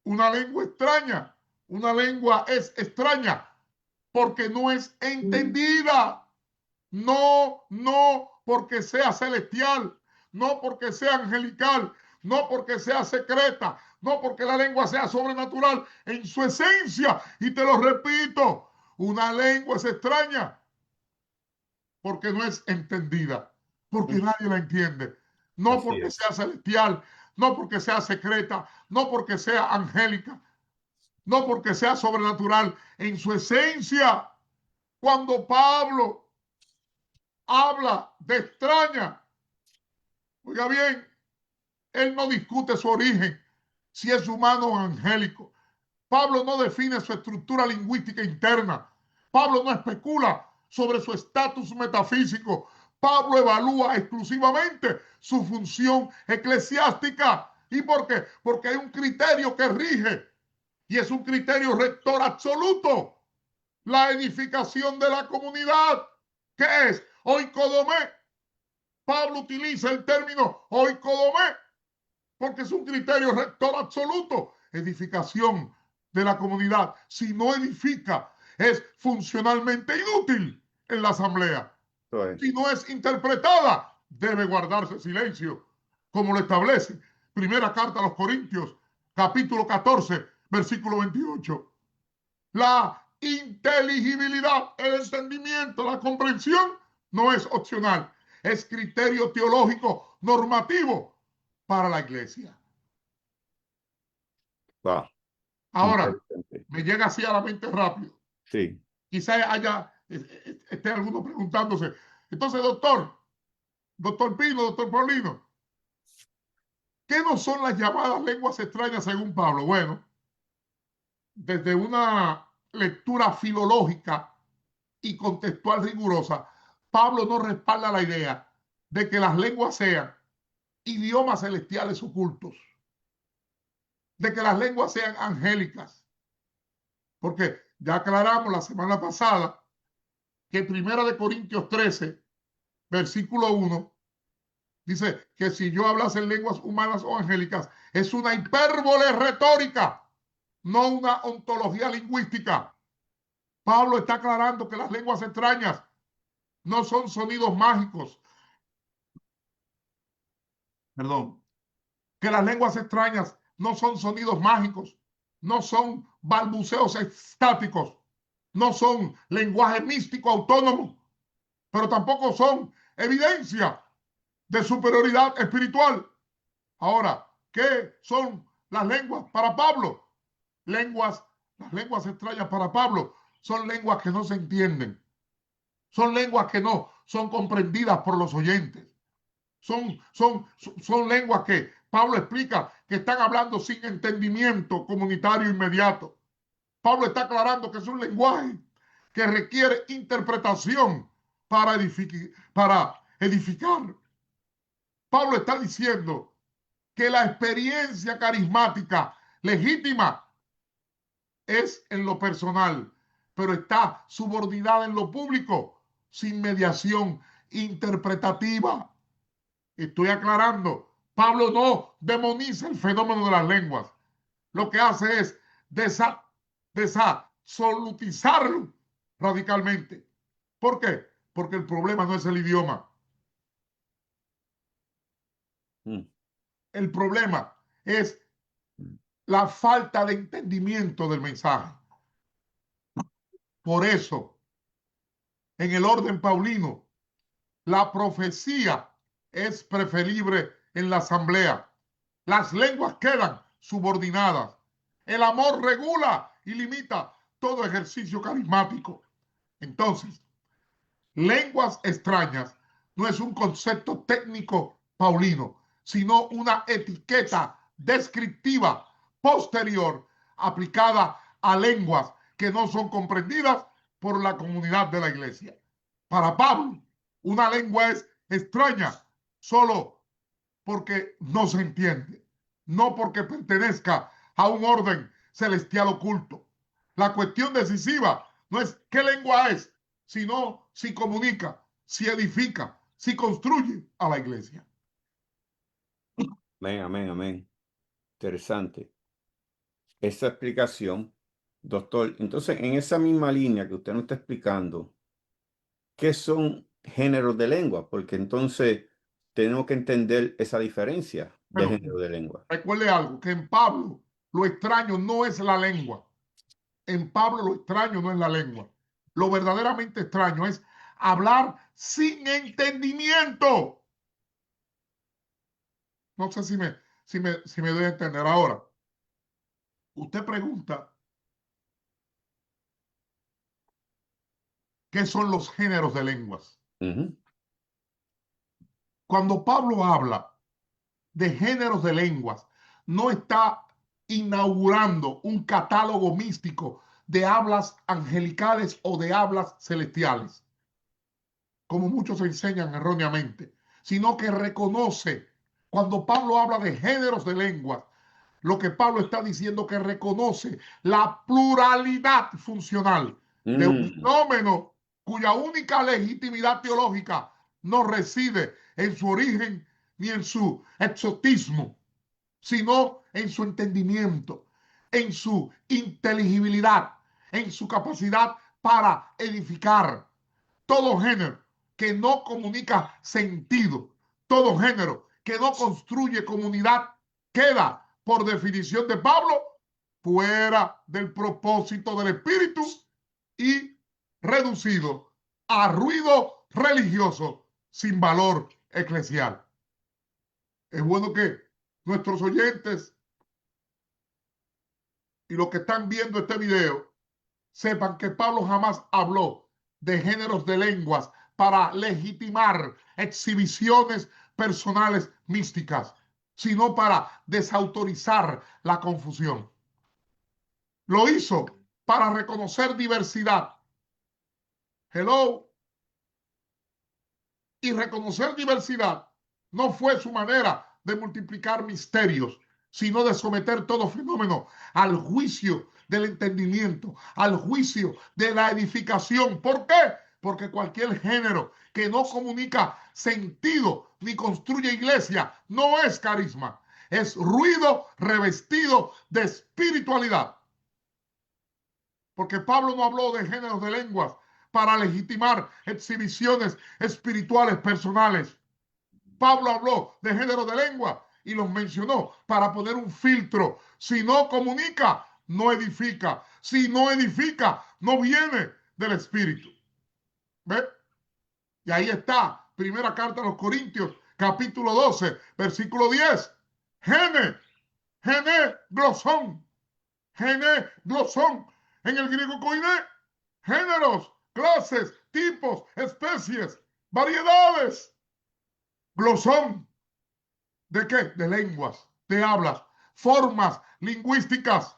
Una lengua extraña. Una lengua es extraña porque no es entendida. No, no porque sea celestial, no porque sea angelical, no porque sea secreta, no porque la lengua sea sobrenatural en su esencia. Y te lo repito, una lengua es extraña porque no es entendida, porque nadie la entiende, no Así porque es. sea celestial, no porque sea secreta, no porque sea angélica, no porque sea sobrenatural en su esencia. Cuando Pablo habla de extraña, oiga bien, él no discute su origen, si es humano o angélico. Pablo no define su estructura lingüística interna. Pablo no especula sobre su estatus metafísico. Pablo evalúa exclusivamente su función eclesiástica. ¿Y por qué? Porque hay un criterio que rige y es un criterio rector absoluto. La edificación de la comunidad. ¿Qué es? Oikodomé. Pablo utiliza el término oikodomé porque es un criterio rector absoluto. Edificación de la comunidad. Si no edifica, es funcionalmente inútil en la asamblea. Si no es interpretada, debe guardarse silencio, como lo establece Primera Carta a los Corintios, capítulo 14, versículo 28. La inteligibilidad, el entendimiento, la comprensión no es opcional, es criterio teológico normativo para la iglesia. Wow, Ahora, interesante. me llega así a la mente rápido. Sí. Quizá esté alguno preguntándose. Entonces, doctor Pino, doctor Paulino, ¿qué no son las llamadas lenguas extrañas según Pablo? Bueno, desde una lectura filológica y contextual rigurosa, Pablo no respalda la idea de que las lenguas sean idiomas celestiales ocultos, de que las lenguas sean angélicas, porque ya aclaramos la semana pasada que Primera de Corintios 13, versículo 1, dice que si yo hablase en lenguas humanas o angélicas, es una hipérbole retórica, no una ontología lingüística. Pablo está aclarando que las lenguas extrañas no son sonidos mágicos. Perdón. Que las lenguas extrañas no son sonidos mágicos, no son balbuceos estáticos, no son lenguaje místico autónomo, pero tampoco son evidencia de superioridad espiritual. Ahora, ¿qué son las lenguas para Pablo? Las lenguas extrañas para Pablo son lenguas que no se entienden, son lenguas que no son comprendidas por los oyentes, son lenguas que Pablo explica que están hablando sin entendimiento comunitario inmediato. Pablo está aclarando que es un lenguaje que requiere interpretación para edificar. Pablo está diciendo que la experiencia carismática legítima es en lo personal, pero está subordinada en lo público, sin mediación interpretativa. Estoy aclarando, Pablo no demoniza el fenómeno de las lenguas. Lo que hace es desasolutizarlo radicalmente. ¿Por qué? Porque el problema no es el idioma. El problema es la falta de entendimiento del mensaje. Por eso, en el orden paulino, la profecía es preferible en la asamblea. Las lenguas quedan subordinadas. El amor regula y limita todo ejercicio carismático. Entonces, lenguas extrañas no es un concepto técnico paulino, sino una etiqueta descriptiva posterior aplicada a lenguas que no son comprendidas por la comunidad de la iglesia. Para Pablo, una lengua es extraña solo porque no se entiende, no porque pertenezca a un orden celestial oculto. La cuestión decisiva no es qué lengua es, sino si comunica, si edifica, si construye a la iglesia. Amén, amén, amén. Interesante. Esa explicación, doctor. Entonces, en esa misma línea que usted nos está explicando, ¿qué son géneros de lengua? Porque entonces tenemos que entender esa diferencia de Bueno, género de lengua. recuerde algo, que en Pablo lo extraño no es la lengua. En Pablo lo extraño no es la lengua. Lo verdaderamente extraño es hablar sin entendimiento. No sé si me doy a entender ahora. Usted pregunta, ¿qué son los géneros de lenguas? Cuando Pablo habla de géneros de lenguas, no está inaugurando un catálogo místico de hablas angelicales o de hablas celestiales, como muchos enseñan erróneamente, sino que reconoce, cuando Pablo habla de géneros de lenguas, lo que Pablo está diciendo que reconoce la pluralidad funcional de un fenómeno cuya única legitimidad teológica no reside en su origen ni en su exotismo, sino en su entendimiento, en su inteligibilidad, en su capacidad para edificar. Todo género que no comunica sentido, todo género que no construye comunidad, queda, por definición de Pablo, fuera del propósito del Espíritu y reducido a ruido religioso sin valor eclesial. Es bueno que nuestros oyentes y los que están viendo este video sepan que Pablo jamás habló de géneros de lenguas para legitimar exhibiciones personales místicas, sino para desautorizar la confusión. Lo hizo para reconocer diversidad. Hello. Y reconocer diversidad no fue su manera de multiplicar misterios, sino de someter todo fenómeno al juicio del entendimiento, al juicio de la edificación. ¿Por qué? Porque cualquier género que no comunica sentido ni construye iglesia no es carisma, es ruido revestido de espiritualidad. Porque Pablo no habló de géneros de lenguas para legitimar exhibiciones espirituales personales. Pablo habló de género de lengua y los mencionó para poner un filtro. Si no comunica, no edifica. Si no edifica, no viene del Espíritu. ¿Ve? Y ahí está, primera carta a los Corintios, capítulo 12, versículo 10. Gene, gene, glosón. Gene, glosón. En el griego koiné, géneros, clases, tipos, especies, variedades. Glosón. ¿De qué? De lenguas, de hablas, formas lingüísticas.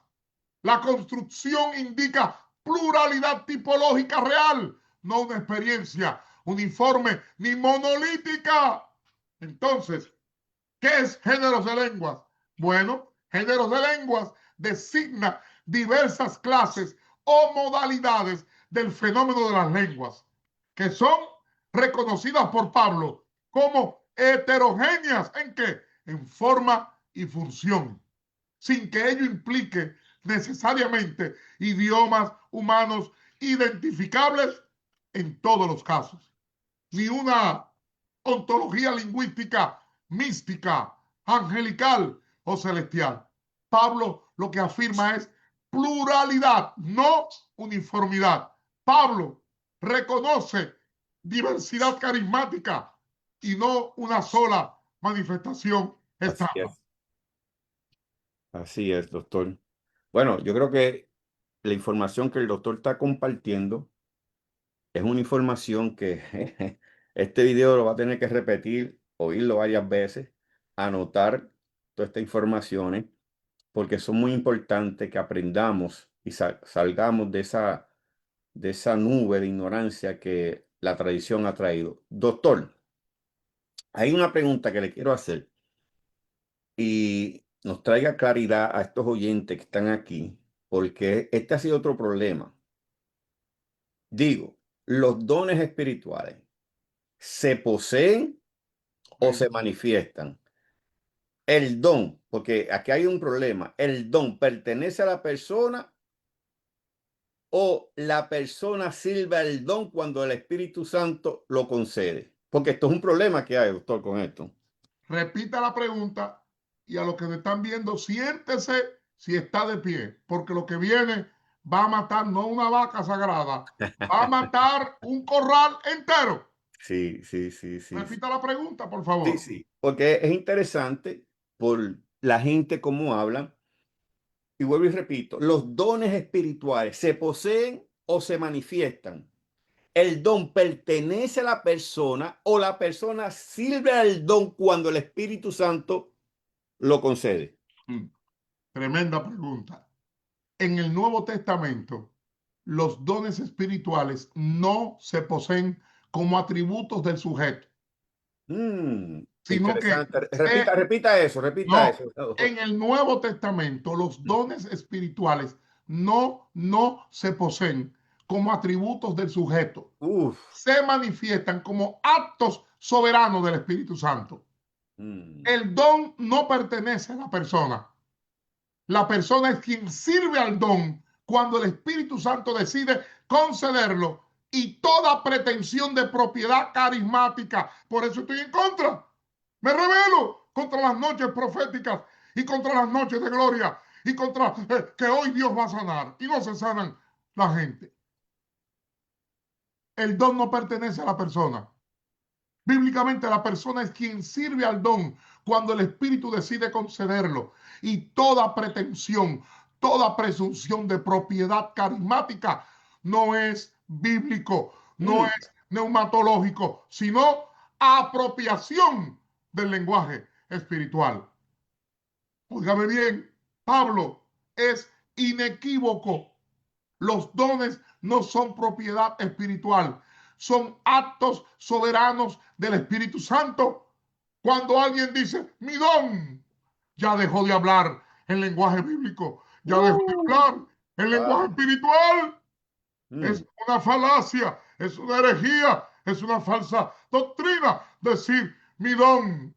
La construcción indica pluralidad tipológica real, no una experiencia uniforme ni monolítica. Entonces, ¿qué es géneros de lenguas? Bueno, géneros de lenguas designa diversas clases o modalidades del fenómeno de las lenguas, que son reconocidas por Pablo como heterogéneas. ¿En qué? En forma y función, sin que ello implique necesariamente idiomas humanos identificables en todos los casos, ni una ontología lingüística mística, angelical o celestial. Pablo lo que afirma es pluralidad, no uniformidad. Pablo reconoce diversidad carismática y no una sola manifestación Así estándar. es. Así es, doctor. Bueno, yo creo que la información que el doctor está compartiendo es una información que este video lo va a tener que repetir, oírlo varias veces, anotar todas estas informaciones, porque son muy importantes que aprendamos y salgamos de esa nube de ignorancia que la tradición ha traído. Doctor, hay una pregunta que le quiero hacer y nos traiga claridad a estos oyentes que están aquí, porque este ha sido otro problema. Digo, los dones espirituales se poseen o se manifiestan. El don, porque aquí hay un problema, el don pertenece a la persona o la persona sirve al don cuando el Espíritu Santo lo concede. Porque esto es un problema que hay, doctor, con esto. Repita la pregunta y a los que me están viendo, siéntese si está de pie, porque lo que viene va a matar no una vaca sagrada, va a matar un corral entero. Sí, sí, sí, sí, sí. Repita la pregunta, por Sí, favor. sí, porque es interesante por la gente cómo habla. Y vuelvo y repito, los dones espirituales se poseen o se manifiestan. El don pertenece a la persona o la persona sirve al don cuando el Espíritu Santo lo concede. Tremenda pregunta. En el Nuevo Testamento, los dones espirituales no se poseen como atributos del sujeto, sino que Interesante. se Repita No, eso. en el Nuevo Testamento los dones espirituales no se poseen como atributos del sujeto. Uf. Se manifiestan como actos soberanos del Espíritu Santo. Mm, El don no pertenece a la persona. La persona es quien sirve al don cuando el Espíritu Santo decide concederlo y toda pretensión de propiedad carismática. Por eso estoy en contra. Me rebelo contra las noches proféticas y contra las noches de gloria y contra que hoy Dios va a sanar y no se sanan la gente. El don no pertenece a la persona. Bíblicamente la persona es quien sirve al don cuando el Espíritu decide concederlo. Y toda pretensión, toda presunción de propiedad carismática no es bíblico, no mm, es neumatológico, sino apropiación del lenguaje espiritual. Óigame bien, Pablo es inequívoco. Los dones no son propiedad espiritual, son actos soberanos del Espíritu Santo. Cuando alguien dice, mi don, ya dejó de hablar en lenguaje bíblico, ya dejó de uh, hablar en lenguaje ah, espiritual. Es mm, una falacia, es una herejía, es una falsa doctrina decir mi don.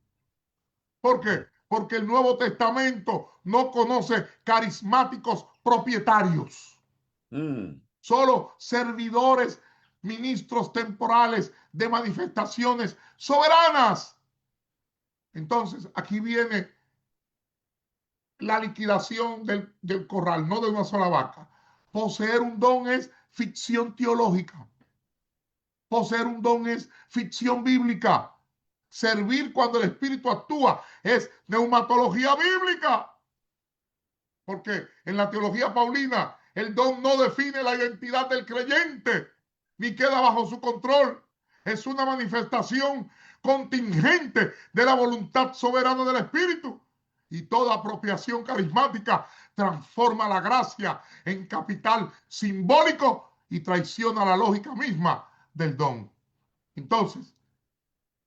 ¿Por qué? Porque el Nuevo Testamento no conoce carismáticos propietarios. mm, Solo servidores, ministros temporales de manifestaciones soberanas. Entonces, aquí viene la liquidación del corral, no de una sola vaca. Poseer un don es ficción teológica. Poseer un don es ficción bíblica. Servir cuando el Espíritu actúa es neumatología bíblica. Porque en la teología paulina el don no define la identidad del creyente, ni queda bajo su control. Es una manifestación contingente de la voluntad soberana del Espíritu. Y toda apropiación carismática transforma la gracia en capital simbólico y traiciona la lógica misma del don. Entonces,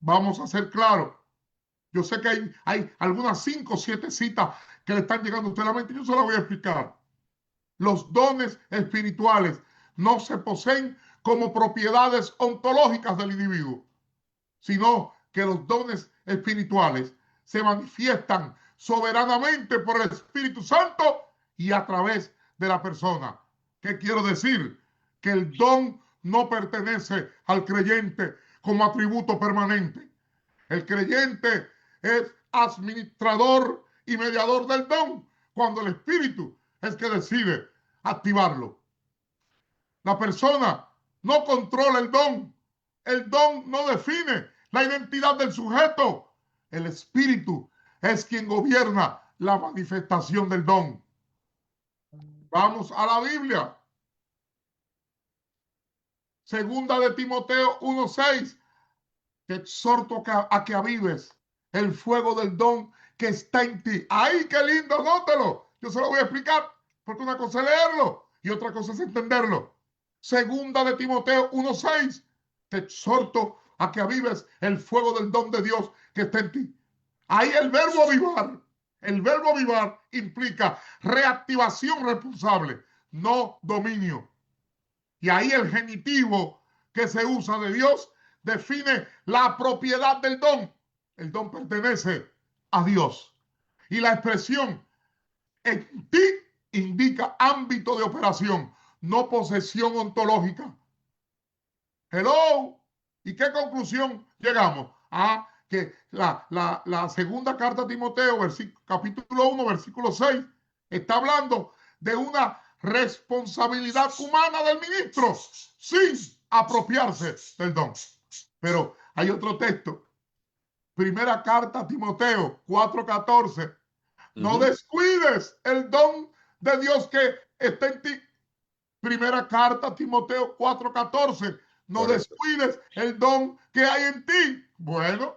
vamos a ser claros. Yo sé que hay algunas 5 o 7 citas que le están llegando a usted a la mente. Yo se las voy a explicar. Los dones espirituales no se poseen como propiedades ontológicas del individuo, sino que los dones espirituales se manifiestan soberanamente por el Espíritu Santo y a través de la persona. ¿Qué quiero decir? Que el don no pertenece al creyente como atributo permanente. El creyente es administrador y mediador del don cuando el Espíritu es que decide activarlo. La persona no controla el don. El don no define la identidad del sujeto. El Espíritu es quien gobierna la manifestación del don. Vamos a la Biblia. Segunda de Timoteo 1:6. Te exhorto a que avives el fuego del don que está en ti. ¡Ay, qué lindo! Nótelo. Yo se lo voy a explicar, porque una cosa es leerlo y otra cosa es entenderlo. Segunda de Timoteo 1:6. Te exhorto a que avives el fuego del don de Dios que está en ti. Ahí el verbo avivar. El verbo avivar implica reactivación responsable, no dominio. Y ahí el genitivo que se usa de Dios define la propiedad del don. El don pertenece a Dios. Y la expresión en ti indica ámbito de operación, no posesión ontológica. Hello. ¿Y qué conclusión llegamos? A que la segunda carta a Timoteo, capítulo 1, versículo 6, está hablando de una responsabilidad humana del ministro sin apropiarse del don. Pero hay otro texto. Primera carta a Timoteo 4:14. No descuides el don de Dios que está en ti. Primera carta a Timoteo 4:14. No descuides el don que hay en ti. Bueno,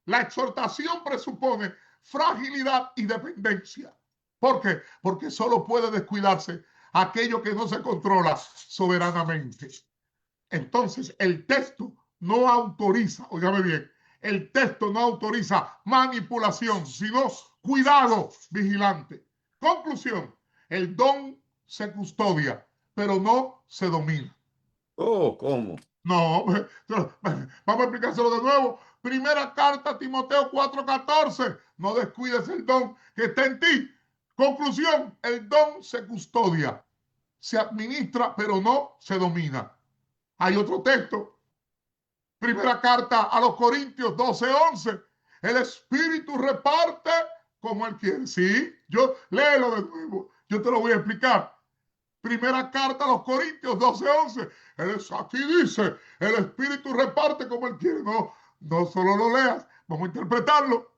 la exhortación presupone fragilidad y dependencia. ¿Por qué? Porque solo puede descuidarse aquello que no se controla soberanamente. Entonces, el texto no autoriza, óigame bien, el texto no autoriza manipulación, sino cuidado vigilante. Conclusión, el don se custodia, pero no se domina. Oh, ¿cómo? No, vamos a explicárselo de nuevo. Primera carta a Timoteo 4:14. No descuides el don que está en ti. Conclusión, el don se custodia, se administra, pero no se domina. Hay otro texto. Primera carta a los Corintios 12:11. El Espíritu reparte como Él quiere. Sí, yo léelo de nuevo. Yo te lo voy a explicar. Primera carta a los Corintios 12:11. Aquí dice, el Espíritu reparte como Él quiere. No solo lo leas, vamos a interpretarlo.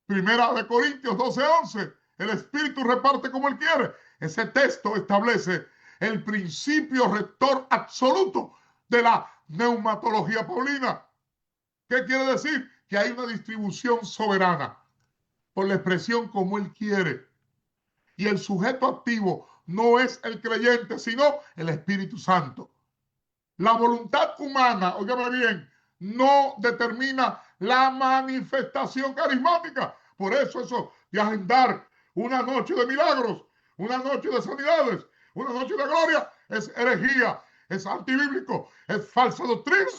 Primera de Corintios 12:11. El Espíritu reparte como Él quiere. Ese texto establece el principio rector absoluto de la neumatología paulina. ¿Qué quiere decir? Que hay una distribución soberana por la expresión como Él quiere. Y el sujeto activo no es el creyente, sino el Espíritu Santo. La voluntad humana, óigame bien, no determina la manifestación carismática. Por eso de agendar una noche de milagros, una noche de sanidades, una noche de gloria, es herejía, es antibíblico, es falsa doctrina.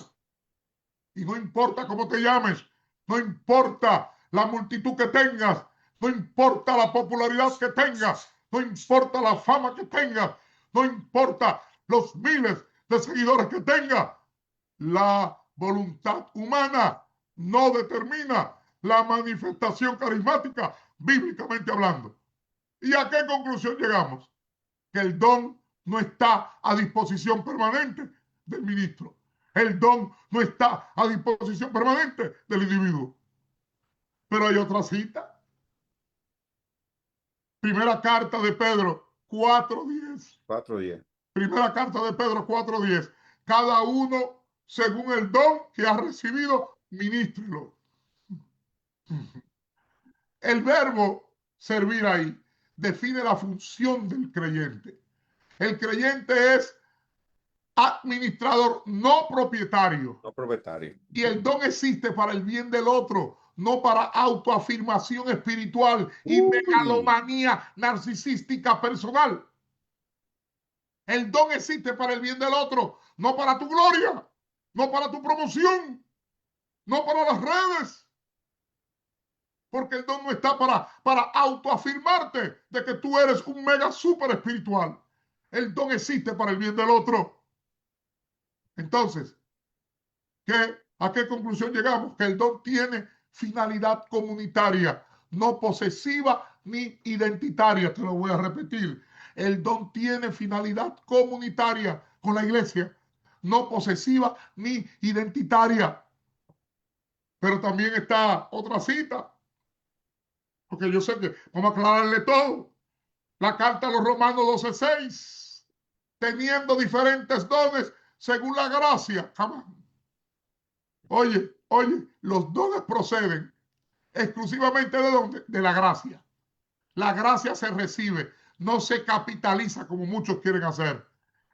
Y no importa cómo te llames, no importa la multitud que tengas, no importa la popularidad que tengas, no importa la fama que tengas, no importa los miles de seguidores que tengas, la voluntad humana no determina la manifestación carismática, bíblicamente hablando. ¿Y a qué conclusión llegamos? Que el don no está a disposición permanente del ministro. El don no está a disposición permanente del individuo. Pero hay otra cita. Primera carta de Pedro 4:10. 4 días. Primera carta de Pedro 4:10. Cada uno según el don que ha recibido, ministrelo. El verbo servir ahí define la función del creyente. El creyente es administrador, no propietario. No propietario. Y el don existe para el bien del otro, no para autoafirmación espiritual y Uy, megalomanía narcisística personal. El don existe para el bien del otro, no para tu gloria, no para tu promoción, no para las redes. Porque el don no está para autoafirmarte de que tú eres un mega super espiritual. El don existe para el bien del otro. Entonces, ¿a qué conclusión llegamos? Que el don tiene finalidad comunitaria, no posesiva ni identitaria. Te lo voy a repetir. El don tiene finalidad comunitaria con la iglesia, no posesiva ni identitaria. Pero también está otra cita, porque yo sé que vamos a aclararle todo. La carta a los Romanos 12:6, teniendo diferentes dones según la gracia. Jamás. Oye, los dones proceden exclusivamente ¿de dónde? De la gracia. La gracia se recibe, no se capitaliza como muchos quieren hacer.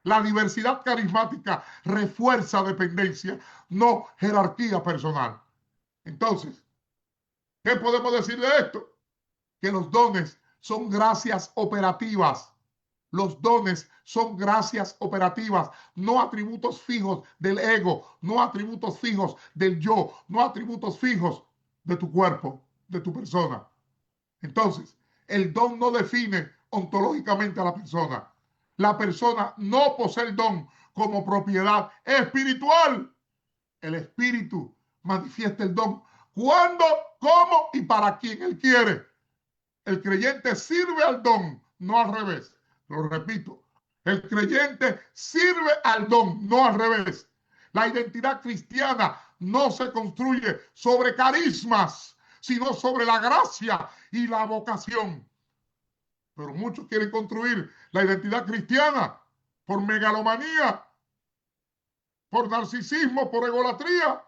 La diversidad carismática refuerza dependencia, no jerarquía personal. Entonces, ¿qué podemos decir de esto? Que los dones son gracias operativas. Los dones son gracias operativas, no atributos fijos del ego, no atributos fijos del yo, no atributos fijos de tu cuerpo, de tu persona. Entonces, el don no define ontológicamente a la persona. La persona no posee el don como propiedad espiritual. El espíritu manifiesta el don cuando, cómo y para quien él quiere. El creyente sirve al don, no al revés. Lo repito, el creyente sirve al don, no al revés. La identidad cristiana no se construye sobre carismas, sino sobre la gracia y la vocación. Pero muchos quieren construir la identidad cristiana por megalomanía, por narcisismo, por egolatría.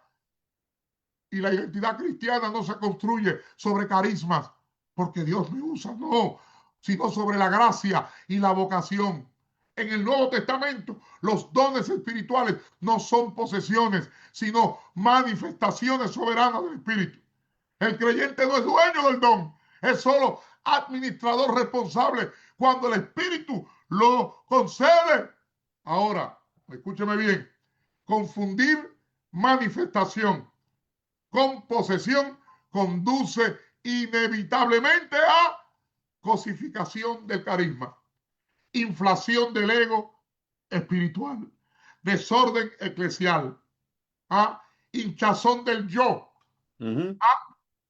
Y la identidad cristiana no se construye sobre carismas, porque Dios me usa, no, sino sobre la gracia y la vocación. En el Nuevo Testamento, los dones espirituales no son posesiones, sino manifestaciones soberanas del Espíritu. El creyente no es dueño del don, es solo administrador responsable cuando el Espíritu lo concede. Ahora, escúcheme bien, confundir manifestación con posesión conduce inevitablemente a cosificación del carisma, inflación del ego espiritual, desorden eclesial, a hinchazón del yo ujú.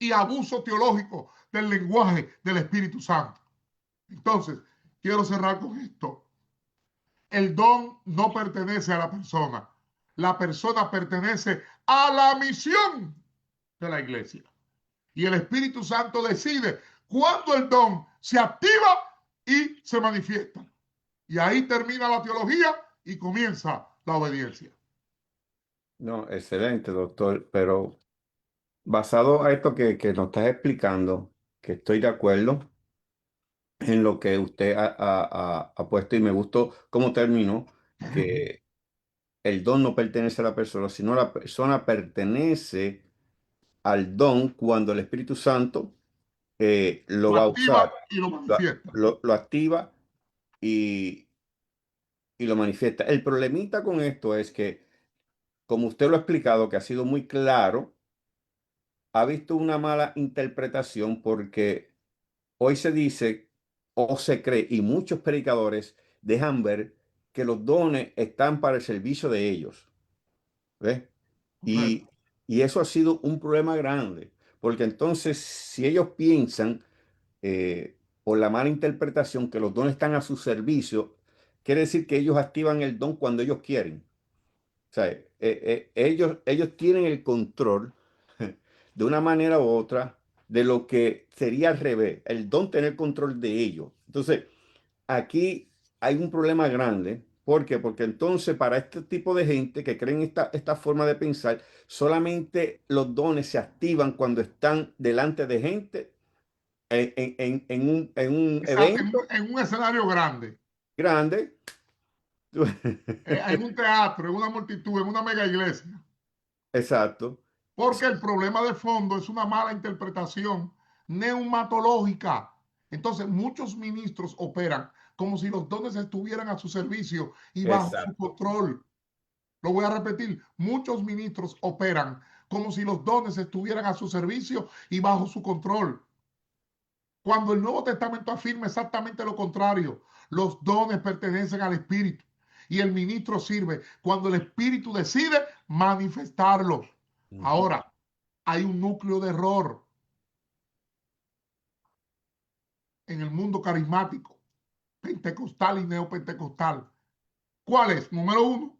y abuso teológico del lenguaje del Espíritu Santo. Entonces, quiero cerrar con esto. El don no pertenece a la persona. La persona pertenece a la misión de la iglesia. Y el Espíritu Santo decide cuándo el don se activa y se manifiesta. Y ahí termina la teología y comienza la obediencia. No, excelente, doctor. Pero basado a esto que nos estás explicando, que estoy de acuerdo en lo que usted ha puesto y me gustó cómo terminó, que el don no pertenece a la persona, sino la persona pertenece al don cuando el Espíritu Santo lo Lo va a activa usar, y lo lo, manifiesta. lo activa y, y lo manifiesta. El problemita con esto es que, como usted lo ha explicado, que ha sido muy claro, ha visto una mala interpretación porque hoy se dice o se cree y muchos predicadores dejan ver que los dones están para el servicio de ellos. ¿Ves? Y, Correcto. y eso ha sido un problema grande, porque entonces si ellos piensan o la mala interpretación que los dones están a su servicio, quiere decir que ellos activan el don cuando ellos quieren. O sea, ellos tienen el control de una manera u otra de lo que sería al revés, el don tener control de ellos. Entonces, aquí hay un problema grande. ¿Por qué? Porque entonces para este tipo de gente que creen esta forma de pensar, solamente los dones se activan cuando están delante de gente en un evento En un escenario grande, grande. en un teatro, en una multitud, en una mega iglesia. Exacto. Porque el problema de fondo es una mala interpretación neumatológica. Entonces, muchos ministros operan como si los dones estuvieran a su servicio y bajo su Exacto. control. Lo voy a repetir, muchos ministros operan como si los dones estuvieran a su servicio y bajo su control. Cuando el Nuevo Testamento afirma exactamente lo contrario, los dones pertenecen al Espíritu y el ministro sirve cuando el Espíritu decide manifestarlos. Ujú. Ahora, hay un núcleo de error en el mundo carismático, pentecostal y neopentecostal. ¿Cuál es? Número uno,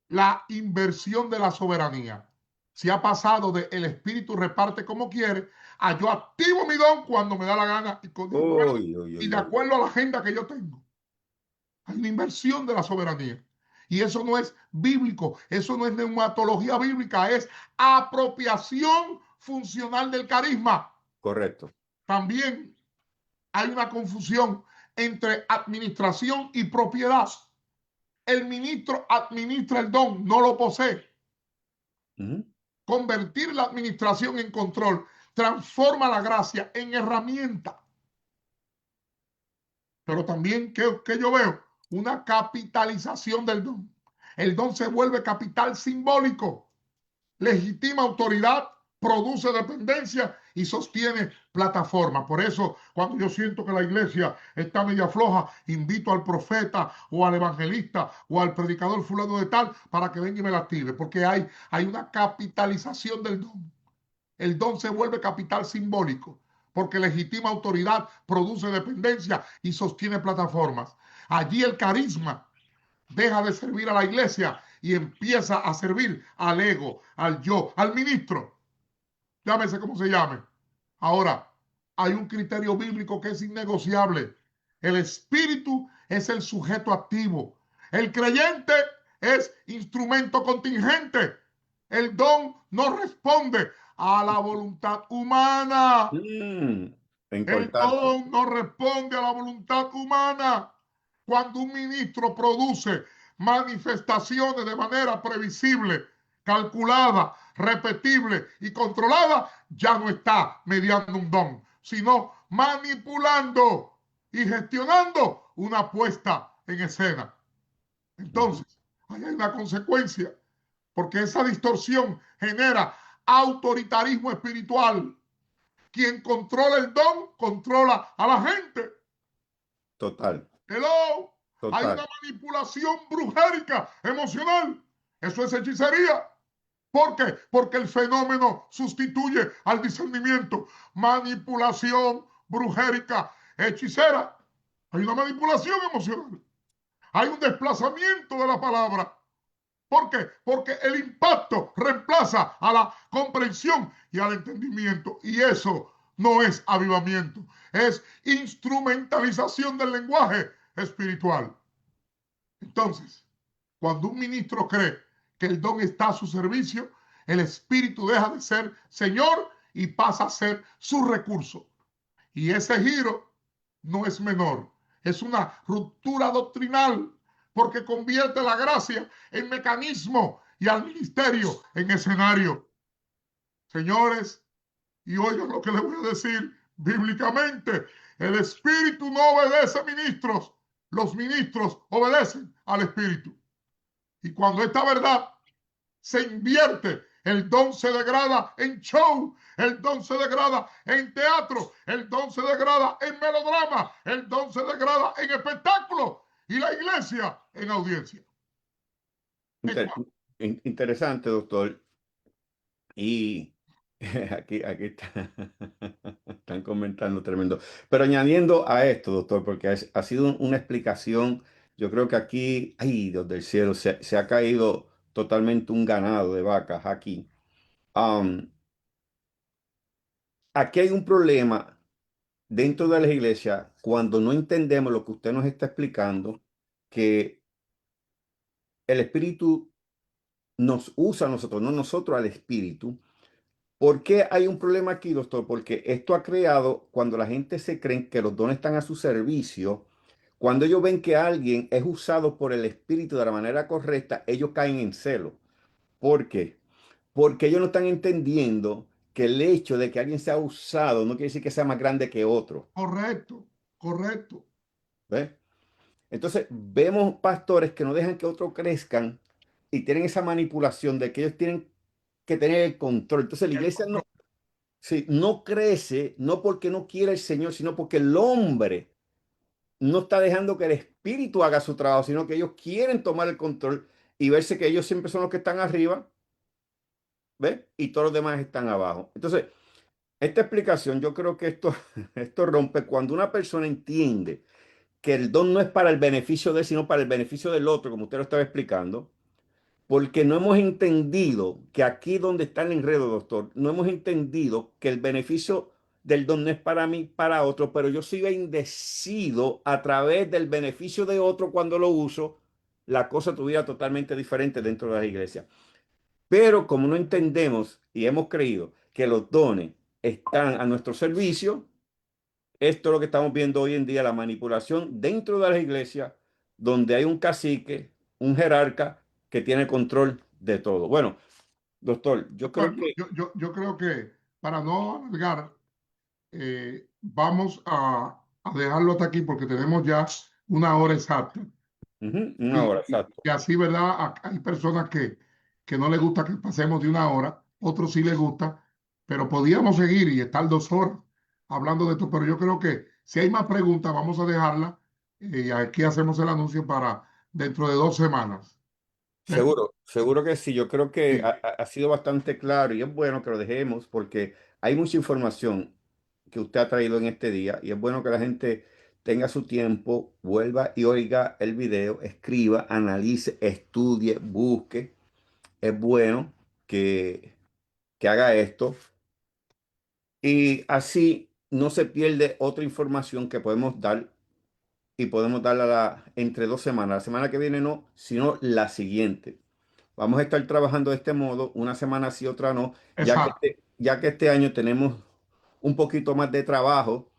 la inversión de la soberanía. Se ha pasado de el Espíritu reparte como quiere a yo activo mi don cuando me da la gana Uy, uy, y uy, de uy. acuerdo a la agenda que yo tengo. Hay una inversión de la soberanía. Y eso no es bíblico, eso no es neumatología bíblica, es apropiación funcional del carisma. Correcto. También hay una confusión entre administración y propiedad. El ministro administra el don, no lo posee. Ujú. Convertir la administración en control transforma la gracia en herramienta. Pero también, ¿qué yo veo? Una capitalización del don. El don se vuelve capital simbólico, legitima autoridad, produce dependencia y sostiene plataforma. Por eso, cuando yo siento que la iglesia está media floja, invito al profeta o al evangelista o al predicador fulano de tal para que venga y me la active, porque hay una capitalización del don. El don se vuelve capital simbólico porque legitima autoridad, produce dependencia y sostiene plataformas. Allí el carisma deja de servir a la iglesia y empieza a servir al ego, al yo, al ministro. Llámese como se llame. Ahora, hay un criterio bíblico que es innegociable. El espíritu es el sujeto activo. El creyente es instrumento contingente. El don no responde a la voluntad humana. Mm, El importante. don no responde a la voluntad humana. Cuando un ministro produce manifestaciones de manera previsible, calculada, repetible y controlada, ya no está mediando un don, sino manipulando y gestionando una puesta en escena. Ujú. Entonces, ahí hay una consecuencia, porque esa distorsión genera autoritarismo espiritual. Quien controla el don, controla a la gente. Total, Hello. Hay una total. manipulación brujérica emocional. Eso es hechicería. ¿Por qué? Porque el fenómeno sustituye al discernimiento. Manipulación brujérica, hechicera. Hay una manipulación emocional. Hay un desplazamiento de la palabra. ¿Por qué? Porque el impacto reemplaza a la comprensión y al entendimiento. Y eso no es avivamiento, es instrumentalización del lenguaje espiritual. Entonces, cuando un ministro cree que el don está a su servicio, el espíritu deja de ser Señor y pasa a ser su recurso. Y ese giro no es menor, es una ruptura doctrinal porque convierte la gracia en mecanismo y al ministerio en escenario. Señores, y oigan lo que les voy a decir bíblicamente, el Espíritu no obedece a ministros, los ministros obedecen al Espíritu. Y cuando esta verdad se invierte. El don se degrada en show, el don se degrada en teatro, el don se degrada en melodrama, el don se degrada en espectáculo y la iglesia en audiencia. Inter- Interesante, doctor. Y Aquí está. Están comentando tremendo. Pero añadiendo a esto, doctor, porque ha sido una explicación, yo creo que aquí, ay, Dios del cielo, se ha caído totalmente un ganado de vacas aquí. Um, Aquí hay un problema dentro de las iglesias cuando no entendemos lo que usted nos está explicando, que el Espíritu nos usa a nosotros, no nosotros al Espíritu. ¿Por qué hay un problema aquí, doctor? Porque esto ha creado, cuando la gente se cree que los dones están a su servicio, cuando ellos ven que alguien es usado por el Espíritu de la manera correcta, ellos caen en celo. ¿Por qué? Porque ellos no están entendiendo que el hecho de que alguien sea usado no quiere decir que sea más grande que otro. Correcto, correcto. ¿Ves? Entonces, vemos pastores que no dejan que otros crezcan y tienen esa manipulación de que ellos tienen que tener el control. Entonces, la El iglesia control. sí, no crece, no porque no quiera el Señor, sino porque el hombre no está dejando que el Espíritu haga su trabajo, sino que ellos quieren tomar el control y verse que ellos siempre son los que están arriba, ¿ves? Y todos los demás están abajo. Entonces, esta explicación, yo creo que esto, esto rompe cuando una persona entiende que el don no es para el beneficio de él, sino para el beneficio del otro, como usted lo estaba explicando. Porque no hemos entendido que aquí donde está el enredo, doctor, no hemos entendido que el beneficio del don no es para mí, para otro, pero yo soy bendecido a través del beneficio de otro cuando lo uso, la cosa tuviera totalmente diferente dentro de la iglesia. Pero como no entendemos y hemos creído que los dones están a nuestro servicio, esto es lo que estamos viendo hoy en día, la manipulación dentro de las iglesias, donde hay un cacique, un jerarca que tiene control de todo. Bueno, doctor, yo creo Bueno, que yo creo que para no alargar, vamos a dejarlo hasta aquí porque tenemos ya una hora exacta. una Y, hora, y- exacto. y así, ¿verdad? Hay personas que no les gusta que pasemos de una hora, otros sí les gusta, pero podíamos seguir y estar 2 horas hablando de esto, pero yo creo que si hay más preguntas, vamos a dejarla y aquí hacemos el anuncio para dentro de 2 semanas. ¿Eh? Seguro, seguro que sí. Yo creo que Sí, ha sido bastante claro y es bueno que lo dejemos porque hay mucha información que usted ha traído en este día y es bueno que la gente tenga su tiempo, vuelva y oiga el video, escriba, analice, estudie, busque. Es bueno que haga esto y así no se pierde otra información que podemos dar y podemos darla entre 2 semanas. La semana que viene no, sino la siguiente. Vamos a estar trabajando de este modo, una semana sí, otra no, exacto. ya que este año tenemos un poquito más de trabajo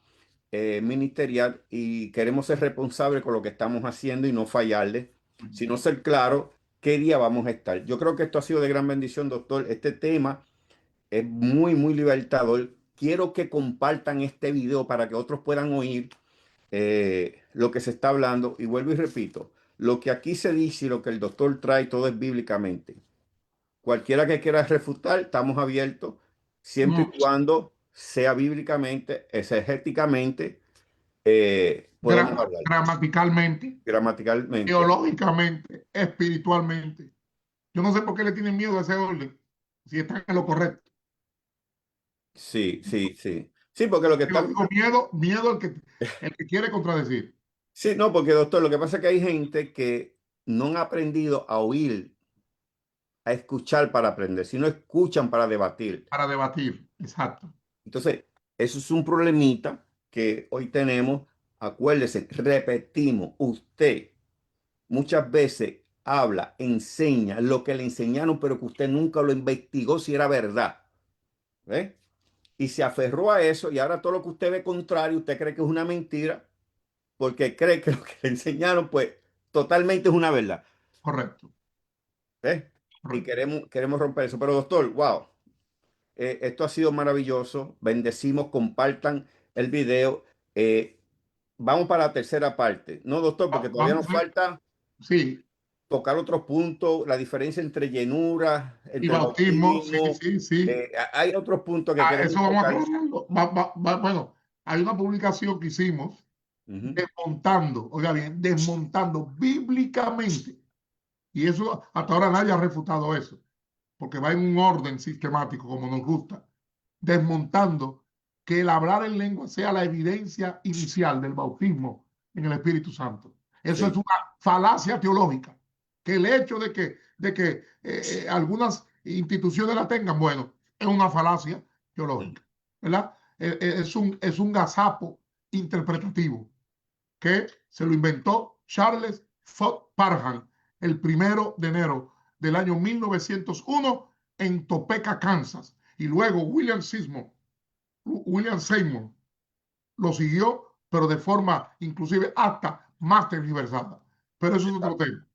ministerial y queremos ser responsables con lo que estamos haciendo y no fallarle, sino ser claro qué día vamos a estar. Yo creo que esto ha sido de gran bendición, doctor. Este tema es muy, muy libertador. Quiero que compartan este video para que otros puedan oír lo que se está hablando. Y vuelvo y repito, lo que aquí se dice y lo que el doctor trae, todo es bíblicamente. Cualquiera que quiera refutar, estamos abiertos, siempre No, y cuando sea bíblicamente, exegéticamente, podemos hablar, gramaticalmente, gramaticalmente. teológicamente, espiritualmente. Yo no sé por qué le tienen miedo a ese orden, si están en lo correcto. Sí, sí, sí. Sí, porque lo que Digo, están... digo, miedo el que quiere contradecir. Sí, no, porque doctor, lo que pasa es que hay gente que no han aprendido a oír, a escuchar para aprender, sino escuchan para debatir. Para debatir. Exacto. Entonces, eso es un problemita que hoy tenemos. Acuérdese, repetimos, usted muchas veces habla, enseña lo que le enseñaron, pero que usted nunca lo investigó si era verdad. ¿Ve? Y se aferró a eso y ahora todo lo que usted ve contrario, usted cree que es una mentira porque cree que lo que le enseñaron, pues totalmente es una verdad. Correcto. ¿Ve? Y Correcto. queremos romper eso. Pero doctor, wow, esto ha sido maravilloso. Bendecimos, compartan el video. Eh, Vamos para la tercera parte. No, doctor, porque todavía Vamos nos a ver. falta Sí. tocar otros puntos, la diferencia entre llenura, Y entre bautismo. Sí, bautismo. sí, sí. Hay otros puntos que Eso queremos vamos a tocar. aclararlo. Bueno, hay una publicación que hicimos Ujú. desmontando, oiga bien, desmontando bíblicamente. Y eso, hasta ahora nadie ha refutado eso, porque va en un orden sistemático como nos gusta. desmontando que el hablar en lengua sea la evidencia inicial del bautismo en el Espíritu Santo. Eso Sí. es una falacia teológica. Que el hecho de que algunas instituciones la tengan, bueno, es una falacia teológica, ¿verdad? Es un gazapo interpretativo que se lo inventó Charles Fox Parham el 1 de enero del año 1901 en Topeka, Kansas. Y luego William Seymour lo siguió, pero de forma inclusive hasta más tergiversada. Pero eso es otro tema.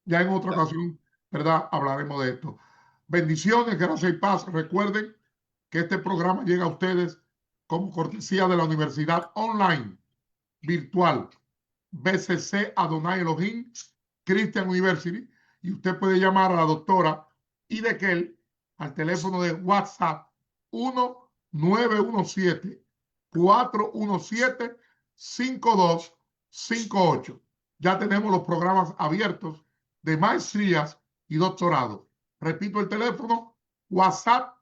Ya en otra ocasión, ¿verdad? Hablaremos de esto. Bendiciones, gracias y paz. Recuerden que este programa llega a ustedes como cortesía de la Universidad Online Virtual BCC Adonai Elohim Christian University. Y usted puede llamar a la doctora Idekel al teléfono de WhatsApp 1-917-417-5258. Ya tenemos los programas abiertos de maestrías y doctorados. Repito el teléfono, WhatsApp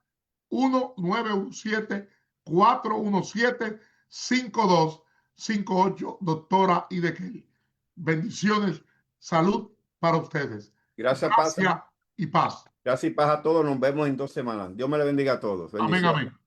1-917-417-5258, doctora Idekel. Bendiciones, salud para ustedes. Gracias, paz. Gracias y paz. Gracias y paz a todos. Nos vemos en 2 semanas. Dios me le bendiga a todos. Amén, Bendiciones. amén.